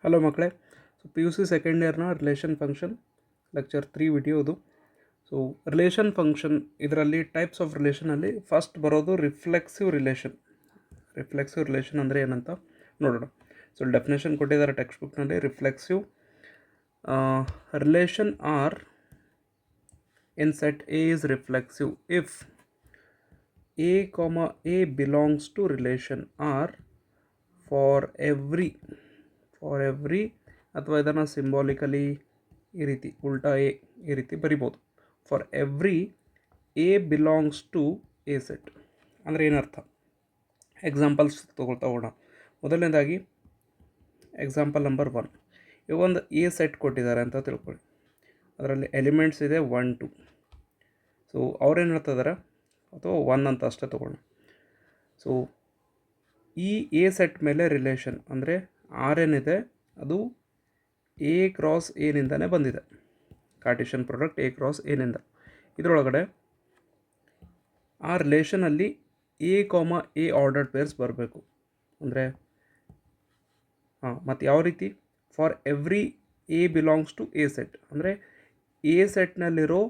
Hello ಮಕ್ಕಳೇ. So P U C second ಇಯರ್ನ relation function lecture 3 video ಇದು. So relation function ಇದರಲ್ಲಿ types of ರಿಲೇಷನಲ್ಲಿ ಫಸ್ಟ್ ಬರೋದು ರಿಫ್ಲೆಕ್ಸಿವ್ ರಿಲೇಷನ್. ರಿಫ್ಲೆಕ್ಸಿವ್ ರಿಲೇಷನ್ ಅಂದರೆ ಏನಂತ ನೋಡೋಣ. ಸೊ ಡೆಫಿನೇಷನ್ ಕೊಟ್ಟಿದ್ದಾರೆ ಟೆಕ್ಸ್ಟ್ ಬುಕ್ನಲ್ಲಿ. Reflexive relation R in set A is reflexive if A comma A belongs to relation R for every ಅಥವಾ ಇದನ್ನು ಸಿಂಬಾಲಿಕಲಿ ಈ ರೀತಿ ಉಲ್ಟಾ ಎ ಈ ರೀತಿ ಬರಿಬೋದು. For every a belongs to A set ಅಂದರೆ ಏನರ್ಥ? ಎಕ್ಸಾಂಪಲ್ಸ್ ತಗೋಣ. ಮೊದಲನೇದಾಗಿ ಎಕ್ಸಾಂಪಲ್ ನಂಬರ್ 1. ಇವಾಗೊಂದು ಎ ಸೆಟ್ ಕೊಟ್ಟಿದ್ದಾರೆ ಅಂತ ತಿಳ್ಕೊಳ್ಳಿ. ಅದರಲ್ಲಿ ಎಲಿಮೆಂಟ್ಸ್ ಇದೆ 1 2. ಸೊ ಅವ್ರೇನು ಹೇಳ್ತಿದ್ದಾರೆ, ಅಥವಾ 1 ಅಂತ ಅಷ್ಟೇ ತೊಗೊಳ್ಳೋಣ. ಸೊ ಈ ಎ ಸೆಟ್ ಮೇಲೆ ರಿಲೇಷನ್ ಅಂದರೆ ಆರ್ ಏನಿದೆ ಅದು ಎ ಕ್ರಾಸ್ ಎನಿಂದನೇ ಬಂದಿದೆ. ಕಾರ್ಟಿಷನ್ ಪ್ರಾಡಕ್ಟ್ ಎ ಕ್ರಾಸ್ ಎನಿಂದ. ಇದರೊಳಗಡೆ ಆ ರಿಲೇಷನಲ್ಲಿ a comma a ordered pairs ಬರಬೇಕು. ಅಂದರೆ ಮತ್ತು ಯಾವ ರೀತಿ? For every a belongs to A set ಅಂದರೆ ಎ ಸೆಟ್ನಲ್ಲಿರೋ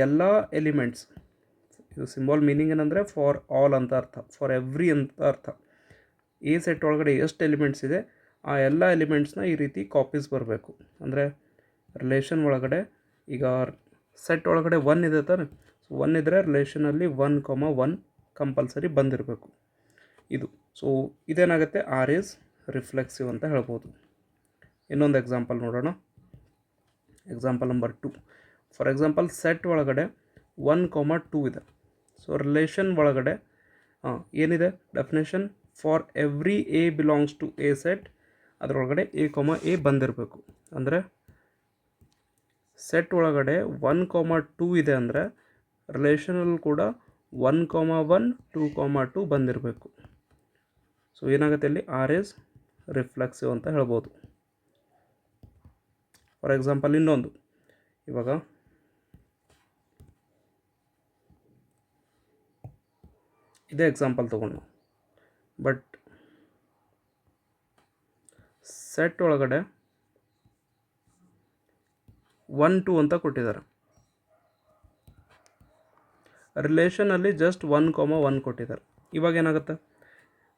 ಎಲ್ಲ ಎಲಿಮೆಂಟ್ಸ್. ಇದು ಸಿಂಬಾಲ್ ಮೀನಿಂಗ್ ಏನಂದರೆ ಫಾರ್ ಆಲ್ ಅಂತ ಅರ್ಥ, ಫಾರ್ ಎವ್ರಿ ಅಂತ ಅರ್ಥ. ಎ ಸೆಟ್ ಒಳಗಡೆ ಎಷ್ಟು ಎಲಿಮೆಂಟ್ಸ್ ಇದೆ ಆ ಎಲ್ಲ ಎಲಿಮೆಂಟ್ಸ್ನ ಈ ರೀತಿ ಕಾಪೀಸ್ ಬರಬೇಕು. ಅಂದರೆ ರಿಲೇಷನ್ ಒಳಗಡೆ ಈಗ ಸೆಟ್ ಒಳಗಡೆ 1 ಇದೆ ತಾನೆ. ಸೊ 1 ಇದ್ದರೆ ರಿಲೇಷನಲ್ಲಿ 1,1 ಕಂಪಲ್ಸರಿ ಬಂದಿರಬೇಕು ಇದು. ಸೊ ಇದೇನಾಗುತ್ತೆ, ಆರ್ ಈಸ್ ರಿಫ್ಲೆಕ್ಸಿವ್ ಅಂತ ಹೇಳ್ಬೋದು. ಇನ್ನೊಂದು ಎಕ್ಸಾಂಪಲ್ ನೋಡೋಣ. Example number 2. For example set ಒಳಗಡೆ 1,2 ಇದೆ. ಸೊ ರಿಲೇಷನ್ ಒಳಗಡೆ ಏನಿದೆ definition? For every a belongs to A set ಅದರೊಳಗಡೆ ಎ ಕಾಮ ಎ ಬಂದಿರಬೇಕು. ಅಂದರೆ ಸೆಟ್ ಒಳಗಡೆ 1,2 ಇದೆ ಅಂದರೆ ರಿಲೇಷನಲ್ಲಿ ಕೂಡ 1,1 2,2 ಬಂದಿರಬೇಕು. ಸೊ ಏನಾಗುತ್ತೆ ಇಲ್ಲಿ? ಆರ್ ಈಸ್ ರಿಫ್ಲೆಕ್ಸಿವ್ ಅಂತ ಹೇಳ್ಬೋದು. ಫಾರ್ ಎಕ್ಸಾಂಪಲ್ ಇನ್ನೊಂದು, ಇವಾಗ ಇದೇ ಎಕ್ಸಾಂಪಲ್ ತೊಗೊಂಡು, ಬಟ್ ಸೆಟ್ ಒಳಗಡೆ 1 2 ಅಂತ ಕೊಟ್ಟಿದ್ದಾರೆ. ರಿಲೇಷನಲ್ಲಿ ಜಸ್ಟ್ 1,1 ಕೊಟ್ಟಿದ್ದಾರೆ. ಇವಾಗ ಏನಾಗುತ್ತೆ?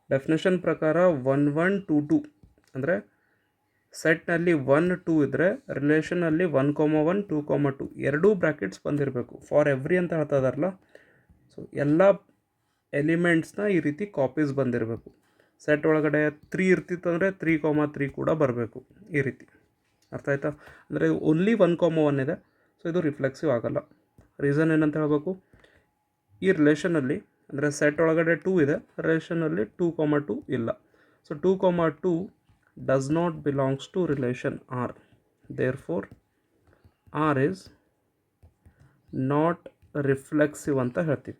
ಡೆಫಿನೇಷನ್ ಪ್ರಕಾರ 1 1 2 2 ಅಂದರೆ ಸೆಟ್ನಲ್ಲಿ 1 2 ಇದ್ದರೆ ರಿಲೇಷನಲ್ಲಿ 1,1 2,2 ಎರಡೂ ಬ್ರ್ಯಾಕೆಟ್ಸ್ ಬಂದಿರಬೇಕು. ಫಾರ್ ಎವ್ರಿ ಅಂತ ಹೇಳ್ತಾ ಇದಾರಲ್ಲ. ಸೊ ಎಲ್ಲ ಎಲಿಮೆಂಟ್ಸ್ನ ಈ ರೀತಿ ಕಾಪೀಸ್ ಬಂದಿರಬೇಕು. ಸೆಟ್ ಒಳಗಡೆ 3 ಇರ್ತಿತ್ತು ಅಂದರೆ 3,3 ಕೂಡ ಬರಬೇಕು ಈ ರೀತಿ. ಅರ್ಥ ಆಯ್ತಾ? ಅಂದರೆ ಓನ್ಲಿ 1,1 ಇದೆ. ಸೊ ಇದು ರಿಫ್ಲೆಕ್ಸಿವ್ ಆಗಲ್ಲ. ರೀಸನ್ ಏನಂತ ಹೇಳಬೇಕು? ಈ ರಿಲೇಷನಲ್ಲಿ ಅಂದರೆ ಸೆಟ್ ಒಳಗಡೆ 2 ಇದೆ, ರಿಲೇಷನಲ್ಲಿ 2,2 ಇಲ್ಲ. So 2,2 does not belongs to relation R. Therefore R is not reflexive ಅಂತ ಹೇಳ್ತೀವಿ.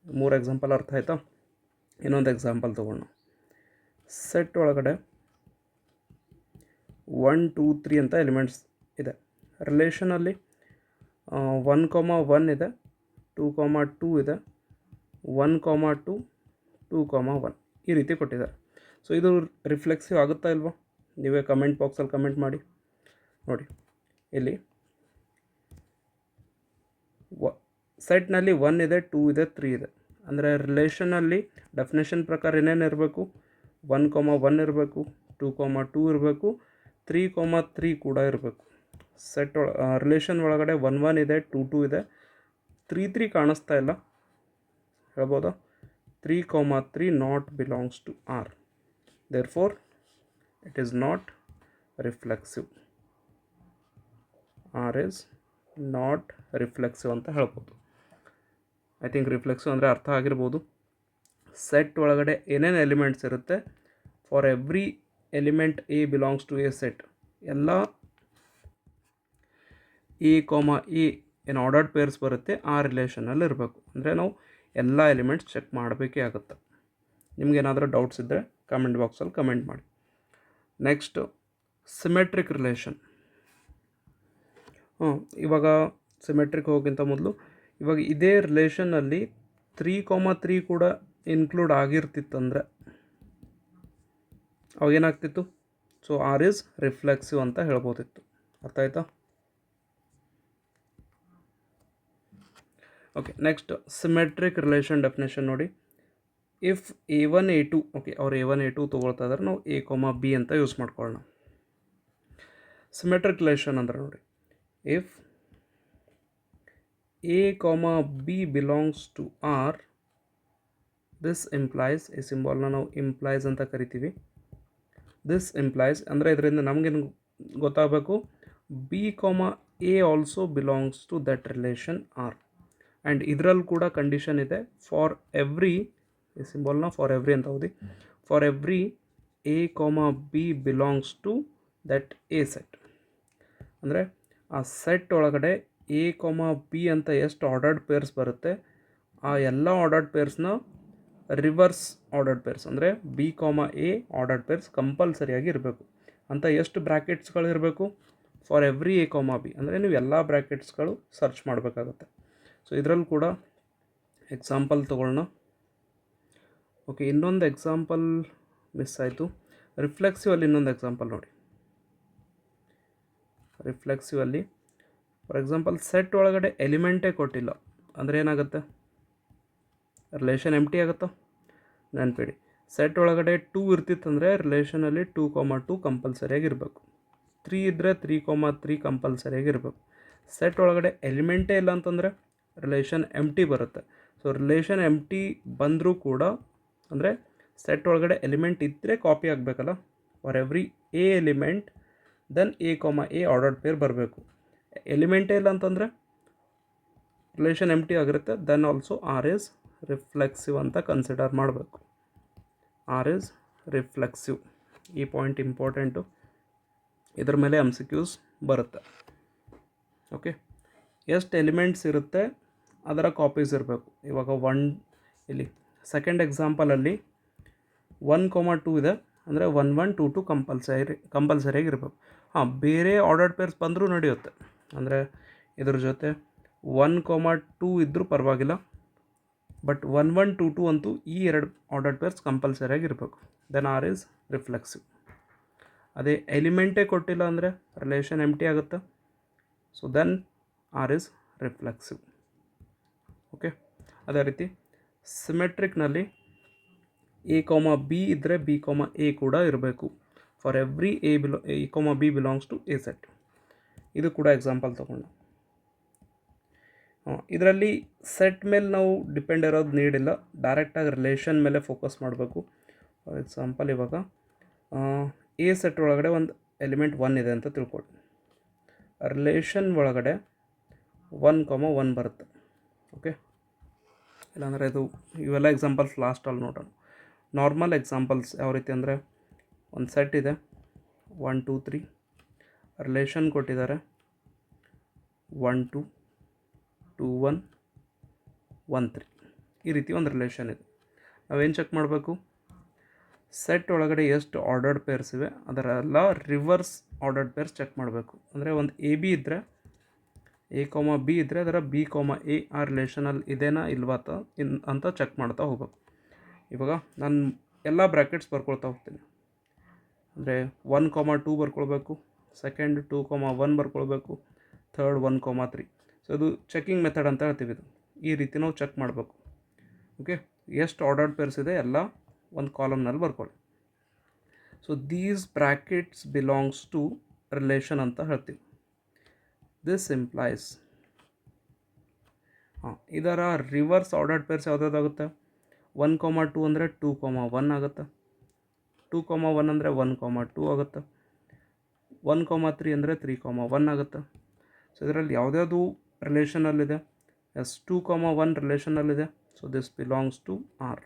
3 ಎಕ್ಸಾಂಪಲ್ ಅರ್ಥ ಆಯ್ತಾ? ಇನ್ನೊಂದು ಎಕ್ಸಾಂಪಲ್ ತೊಗೊಂಡು, ಸೆಟ್ ಒಳಗಡೆ 1 2 3 ಅಂತ ಎಲಿಮೆಂಟ್ಸ್ ಇದೆ. ರಿಲೇಷನಲ್ಲಿ 1,1 ಇದೆ, 2,2 ಇದೆ, 1,2 2,1 ಈ ರೀತಿ ಕೊಟ್ಟಿದ್ದಾರೆ. ಸೊ ಇದು ರಿಫ್ಲೆಕ್ಸಿವ್ ಆಗುತ್ತಾ ಇಲ್ವಾ? ನೀವೇ ಕಮೆಂಟ್ ಬಾಕ್ಸಲ್ಲಿ ಕಮೆಂಟ್ ಮಾಡಿ. ನೋಡಿ ಇಲ್ಲಿ ಸೆಟ್ನಲ್ಲಿ 1 ಇದೆ, 2 ಇದೆ, 3 ಇದೆ. ಅಂದರೆ ರಿಲೇಷನಲ್ಲಿ ಡೆಫಿನೇಷನ್ ಪ್ರಕಾರ ಏನೇನು ಇರಬೇಕು? 1,1 ಇರಬೇಕು, 2,2 ಇರಬೇಕು, 3,3 ಕೂಡ ಇರಬೇಕು. ಸೆಟ್ ರಿಲೇಷನ್ ಒಳಗಡೆ 1 1 ಇದೆ, 2 2 ಇದೆ, 3 3 ಕಾಣಿಸ್ತಾ ಇಲ್ಲ. ಹೇಳ್ಬೋದಾ? 3,3 not belongs to R. Therefore it is not reflexive. R is not reflexive ಅಂತ ಹೇಳ್ಬೋದು. ಐ ಥಿಂಕ್ ರಿಫ್ಲೆಕ್ಸಿವ್ ಅಂದರೆ ಅರ್ಥ ಆಗಿರ್ಬೋದು. ಸೆಟ್ ಒಳಗಡೆ ಏನೇನು ಎಲಿಮೆಂಟ್ಸ್ ಇರುತ್ತೆ, for every element a belongs to A set ಎಲ್ಲ ಎ ಕಾಮ ಎ ಏನು ಆರ್ಡರ್ಡ್ ಪೇರ್ಸ್ ಬರುತ್ತೆ ಆ ರಿಲೇಷನಲ್ಲಿ ಇರಬೇಕು. ಅಂದರೆ ನಾವು ಎಲ್ಲ ಎಲಿಮೆಂಟ್ಸ್ ಚೆಕ್ ಮಾಡಬೇಕೇ ಆಗುತ್ತೆ. ನಿಮಗೇನಾದರೂ ಡೌಟ್ಸ್ ಇದ್ದರೆ ಕಮೆಂಟ್ ಬಾಕ್ಸಲ್ಲಿ ಕಮೆಂಟ್ ಮಾಡಿ. Next symmetric relation. ಇವಾಗ ಸಿಮೆಟ್ರಿಕ್ ಹೋಗೋಕ್ಕಿಂತ ಮೊದಲು ಇವಾಗ ಇದೇ ರಿಲೇಷನ್ನಲ್ಲಿ 3,3 ಕೂಡ ಇನ್ಕ್ಲೂಡ್ ಆಗಿರ್ತಿತ್ತಂದರೆ ಅವಾಗೇನಾಗ್ತಿತ್ತು? So so R is reflexive ಅಂತ ಹೇಳ್ಬೋದಿತ್ತು. ಅರ್ಥ ಆಯ್ತಾ? Okay, next symmetric relation definition ನೋಡಿ. ಇಫ್ A1 A2, ಓಕೆ ಅವ್ರು A1 A2 ತೊಗೊಳ್ತಾ ಇದ್ದಾರೆ, ನಾವು A, B ಅಂತ ಯೂಸ್ ಮಾಡ್ಕೊಳ್ಳೋಣ. ಸಿಮೆಟ್ರಿಕ್ ರಿಲೇಷನ್ ಅಂದ್ರೆ ನೋಡಿ, if A, B belongs to R, this implies, ಈ ಸಿಂಬಾಲ್ನ ನಾವು ಇಂಪ್ಲೈಸ್ ಅಂತ ಕರಿತೀವಿ. ದಿಸ್ ಇಂಪ್ಲೈಸ್ ಅಂದರೆ ಇದರಿಂದ ನಮಗೇನು ಗೊತ್ತಾಗಬೇಕು, B, A also belongs to that relation R. And ಇದರಲ್ಲಿ ಕೂಡ ಕಂಡೀಷನ್ ಇದೆ, ಫಾರ್ ಎವ್ರಿ, ಈ ಸಿಂಬಾಲ್ನ ಫಾರ್ ಎವ್ರಿ ಅಂತ ಓದಿ, for every A, B belongs to that A set. ಅಂದರೆ ಆ ಸೆಟ್ ಒಳಗಡೆ A, B ಅಂತ ಎಷ್ಟು ಆರ್ಡರ್ಡ್ ಪೇರ್ಸ್ ಬರುತ್ತೆ, ಆ ಎಲ್ಲ ಆರ್ಡರ್ಡ್ ಪೇರ್ಸ್ನ ರಿವರ್ಸ್ ಆರ್ಡರ್ಡ್ ಪೇರ್ಸ್ ಅಂದರೆ B, A ಆರ್ಡರ್ಡ್ ಪೇರ್ಸ್ ಕಂಪಲ್ಸರಿಯಾಗಿ ಇರಬೇಕು ಅಂತ ಎಷ್ಟು ಬ್ರ್ಯಾಕೆಟ್ಸ್ಗಳು ಇರಬೇಕು, ಫಾರ್ ಎವ್ರಿ A, B. ಅಂದರೆ ನೀವು ಎಲ್ಲ ಬ್ರ್ಯಾಕೆಟ್ಸ್ಗಳು ಸರ್ಚ್ ಮಾಡಬೇಕಾಗುತ್ತೆ. ಸೊ ಇದರಲ್ಲಿ ಕೂಡ ಎಕ್ಸಾಂಪಲ್ ತೊಗೊಳ್ಳೋಣ. ಓಕೆ, ಇನ್ನೊಂದು ಎಕ್ಸಾಂಪಲ್ ಮಿಸ್ ಆಯಿತು. ರಿಫ್ಲೆಕ್ಸಿವ್ ಅಲ್ಲಿ ಇನ್ನೊಂದು ಎಕ್ಸಾಂಪಲ್ ನೋಡಿ. ರಿಫ್ಲೆಕ್ಸಿವ್ ಅಲ್ಲಿ ಫಾರ್ ಎಕ್ಸಾಂಪಲ್ ಸೆಟ್ ಒಳಗಡೆ ಎಲಿಮೆಂಟೇ ಕೊಟ್ಟಿಲ್ಲ ಅಂದರೆ ಏನಾಗುತ್ತೆ, ರಿಲೇಷನ್ ಎಂಟಿ ಆಗುತ್ತಾ? ನೆನಪಿಡಿ, ಸೆಟ್ ಒಳಗಡೆ 2 ಇರ್ತಿತ್ತಂದರೆ ರಿಲೇಷನಲ್ಲಿ 2, 2 ಕಂಪಲ್ಸರಿಯಾಗಿ ಇರಬೇಕು. 3 ಇದ್ದರೆ 3, 3 ಕಂಪಲ್ಸರಿಯಾಗಿ ಇರಬೇಕು. ಸೆಟ್ ಒಳಗಡೆ ಎಲಿಮೆಂಟೇ ಇಲ್ಲ ಅಂತಂದರೆ ರಿಲೇಷನ್ ಎಂಟಿ ಬರುತ್ತೆ. ಸೊ ರಿಲೇಷನ್ ಎಂಟಿ ಬಂದರೂ ಕೂಡ ಅಂದರೆ ಸೆಟ್ ಒಳಗಡೆ ಎಲಿಮೆಂಟ್ ಇದ್ದರೆ ಕಾಪಿ ಆಗಬೇಕಲ್ಲ, for every A element then A, A ordered pair ಬರಬೇಕು. ಎಲಿಮೆಂಟೇ ಇಲ್ಲ ಅಂತಂದರೆ ರಿಲೇಷನ್ ಎಂಟಿ ಆಗಿರುತ್ತೆ, then also R is reflexive ಅಂತ ಕನ್ಸಿಡರ್ ಮಾಡಬೇಕು. R is reflexive. ಈ ಪಾಯಿಂಟ್ ಇಂಪಾರ್ಟೆಂಟು, ಇದ್ರ ಮೇಲೆ MCQs ಬರುತ್ತೆ. ಓಕೆ, ಎಷ್ಟು ಎಲಿಮೆಂಟ್ಸ್ ಇರುತ್ತೆ ಅದರ ಕಾಪೀಸ್ ಇರಬೇಕು. ಇವಾಗ ಇಲ್ಲಿ ಸೆಕೆಂಡ್ ಎಕ್ಸಾಂಪಲಲ್ಲಿ 1, 2 ಇದೆ ಅಂದರೆ 1, 1, 2, 2 ಕಂಪಲ್ಸರಿಯಾಗಿ ಇರಬೇಕು. ಬೇರೆ ಆರ್ಡರ್ಡ್ ಪೇರ್ಸ್ ಬಂದರೂ ನಡೆಯುತ್ತೆ, ಅಂದರೆ ಇದ್ರ ಜೊತೆ 1, 2 ಇದ್ದರೂ ಪರವಾಗಿಲ್ಲ, ಬಟ್ 1, 1, 2, 2 ಅಂತೂ ಈ ಎರಡು ಆರ್ಡರ್ಡ್ ಪೇರ್ಸ್ ಕಂಪಲ್ಸರಿಯಾಗಿ ಇರಬೇಕು. Then R is reflexive. ಅದೇ ಎಲಿಮೆಂಟೇ ಕೊಟ್ಟಿಲ್ಲ ಅಂದರೆ ರಿಲೇಷನ್ ಎಂಟಿ ಆಗುತ್ತೆ. So then R is reflexive. Okay, ಅದೇ ರೀತಿ ಸಿಮೆಟ್ರಿಕ್ನಲ್ಲಿ A, B ಇದ್ದರೆ B, A ಕೂಡ ಇರಬೇಕು. For every A, B belongs to A set. ಇದು ಕೂಡ ಎಕ್ಸಾಂಪಲ್ ತೊಗೊಂಡು. ಇದರಲ್ಲಿ ಸೆಟ್ ಮೇಲೆ ನಾವು ಡಿಪೆಂಡ್ ಇರೋದು ನೀಡಿಲ್ಲ, ಡೈರೆಕ್ಟಾಗಿ ರಿಲೇಷನ್ ಮೇಲೆ ಫೋಕಸ್ ಮಾಡಬೇಕು. ಫಾರ್ ಎಕ್ಸಾಂಪಲ್ ಇವಾಗ A ಸೆಟ್ ಒಳಗಡೆ ಒಂದು ಎಲಿಮೆಂಟ್ 1 ಇದೆ ಅಂತ ತಿಳ್ಕೊಳ್ಳಿ. ರಿಲೇಷನ್ ಒಳಗಡೆ 1, 1 ಬರುತ್ತೆ. ಓಕೆ, ಇಲ್ಲಾಂದರೆ ಇದು ಇವೆಲ್ಲ ಎಕ್ಸಾಂಪಲ್ಸ್ ಲಾಸ್ಟಲ್ಲಿ ನೋಡೋಣ. ನಾರ್ಮಲ್ ಎಕ್ಸಾಂಪಲ್ಸ್ ಯಾವ ರೀತಿ ಅಂದರೆ, ಒಂದು ಸೆಟ್ ಇದೆ 1, 2, 3, ರಿಲೇಷನ್ ಕೊಟ್ಟಿದ್ದಾರೆ 1, 2, 2, 1, 1, 3. ಈ ರೀತಿ ಒಂದು ರಿಲೇಷನ್ ಇದೆ. ನಾವೇನು ಚೆಕ್ ಮಾಡಬೇಕು, ಸೆಟ್ ಒಳಗಡೆ ಎಷ್ಟು ಆರ್ಡರ್ಡ್ ಪೇರ್ಸ್ ಇವೆ ಅದರೆಲ್ಲ ರಿವರ್ಸ್ ಆರ್ಡರ್ಡ್ ಪೇರ್ಸ್ ಚೆಕ್ ಮಾಡಬೇಕು. ಅಂದರೆ ಒಂದು AB ಇದ್ದರೆ A, B ಇದ್ದರೆ ಅದರ B, A ಆ ರಿಲೇಷನಲ್ಲಿ ಇದೇನಾ ಇಲ್ವಾ ಅಂತ ಚೆಕ್ ಮಾಡ್ತಾ ಹೋಗ್ಬೇಕು. ಇವಾಗ ನಾನು ಎಲ್ಲ ಬ್ರ್ಯಾಕೆಟ್ಸ್ ಬರ್ಕೊಳ್ತಾ ಹೋಗ್ತೀನಿ. ಅಂದರೆ 1, 2 ಬರ್ಕೊಳ್ಬೇಕು, ಸೆಕೆಂಡ್ 2, 1 ಬರ್ಕೊಳ್ಬೇಕು, ಥರ್ಡ್ 1, 3. ಸೊ ಇದು ಚೆಕಿಂಗ್ ಮೆಥಡ್ ಅಂತ ಹೇಳ್ತೀವಿ. ಇದು ಈ ರೀತಿ ನಾವು ಚೆಕ್ ಮಾಡಬೇಕು. ಓಕೆ, ಎಷ್ಟು ಆರ್ಡರ್ಡ್ ಪೇರ್ಸ್ ಇದೆ ಎಲ್ಲ ಒಂದು ಕಾಲಮ್ನಲ್ಲಿ ಬರ್ಕೊಳ್ಳಿ. So these brackets belongs to relation ಅಂತ ಹೇಳ್ತೀವಿ. ದಿಸ್ ಇಂಪ್ಲೈಸ್ ಇದರ ರಿವರ್ಸ್ ಆರ್ಡರ್ಡ್ ಪೇರ್ಸ್ ಯಾವುದಾಗುತ್ತೆ, 1, 2 ಅಂದರೆ 2, 1 ಆಗುತ್ತೆ, 2, 1 ಅಂದರೆ 1, 2 ಆಗುತ್ತೆ, 1, 3 ಅಂದರೆ 3, 1 ಆಗುತ್ತೆ. ಸೊ ಇದರಲ್ಲಿ ಯಾವುದ್ಯಾವುದು ರಿಲೇಷನಲ್ಲಿದೆ, 2, 1 ರಿಲೇಷನಲ್ಲಿದೆ, so this belongs to R.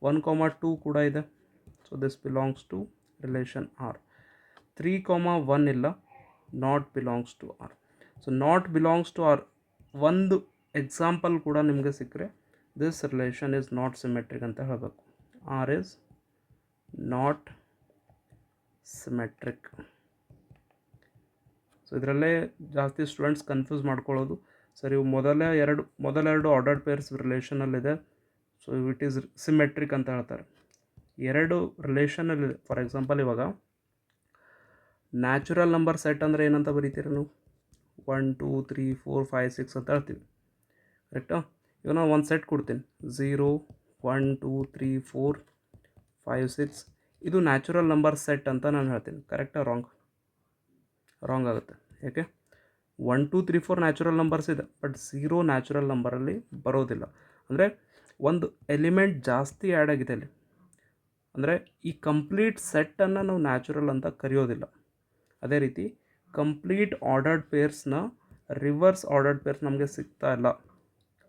1, 2 ಕೂಡ ಇದೆ, so this belongs to relation R. 3, 1 ಇಲ್ಲ, not belongs to R. So not belongs to R ಒಂದು ಎಕ್ಸಾಂಪಲ್ ಕೂಡ ನಿಮಗೆ ಸಿಕ್ಕರೆ this relation is not symmetric ಅಂತ ಹೇಳಬೇಕು. R is not symmetric. So ಇದರಲ್ಲೇ ಜಾಸ್ತಿ ಸ್ಟೂಡೆಂಟ್ಸ್ ಕನ್ಫ್ಯೂಸ್ ಮಾಡ್ಕೊಳ್ಳೋದು, ಸರ್ ಇವು ಮೊದಲೆರಡು ಆರ್ಡರ್ಡ್ ಪೇರ್ಸ್ ರಿಲೇಷನಲ್ಲಿದೆ, ಸೊ ಇಟ್ ಈಸ್ ಸಿಮೆಟ್ರಿಕ್ ಅಂತ ಹೇಳ್ತಾರೆ. ಎರಡು ರಿಲೇಷನಲ್ಲಿದೆ. ಫಾರ್ ಎಕ್ಸಾಂಪಲ್ ಇವಾಗ ನ್ಯಾಚುರಲ್ ನಂಬರ್ ಸೆಟ್ ಅಂದರೆ ಏನಂತ ಬರೀತೀರಿ ನೀವು? 1 2 3 4 5 6 ಅಂತ ಹೇಳ್ತೀವಿ, ಕರೆಕ್ಟಾ? ಈಗ ನಾನು ಒಂದು ಸೆಟ್ ಕೊಡ್ತೀನಿ, 0 1 2 3 4 5 6. ಇದು ನ್ಯಾಚುರಲ್ ನಂಬರ್ ಸೆಟ್ ಅಂತ ನಾನು ಹೇಳ್ತೀನಿ, ಕರೆಕ್ಟಾ ರಾಂಗ್? ರಾಂಗ್ ಆಗುತ್ತೆ. ಯಾಕೆ? 1 2 3 4 ನ್ಯಾಚುರಲ್ ನಂಬರ್ಸ್ ಇದೆ, ಬಟ್ 0 ನ್ಯಾಚುರಲ್ ನಂಬರಲ್ಲಿ ಬರೋದಿಲ್ಲ. ಅಂದರೆ ಒಂದು ಎಲಿಮೆಂಟ್ ಜಾಸ್ತಿ ಆ್ಯಡ್ ಆಗಿದೆ ಅಲ್ಲಿ, ಅಂದರೆ ಈ ಕಂಪ್ಲೀಟ್ ಸೆಟ್ಟನ್ನು ನಾವು ನ್ಯಾಚುರಲ್ ಅಂತ ಕರೆಯೋದಿಲ್ಲ. ಅದೇ ರೀತಿ ಕಂಪ್ಲೀಟ್ ಆರ್ಡರ್ಡ್ ಪೇರ್ಸ್ನ ರಿವರ್ಸ್ ಆರ್ಡರ್ಡ್ ಪೇರ್ಸ್ ನಮಗೆ ಸಿಗ್ತಾ ಇಲ್ಲ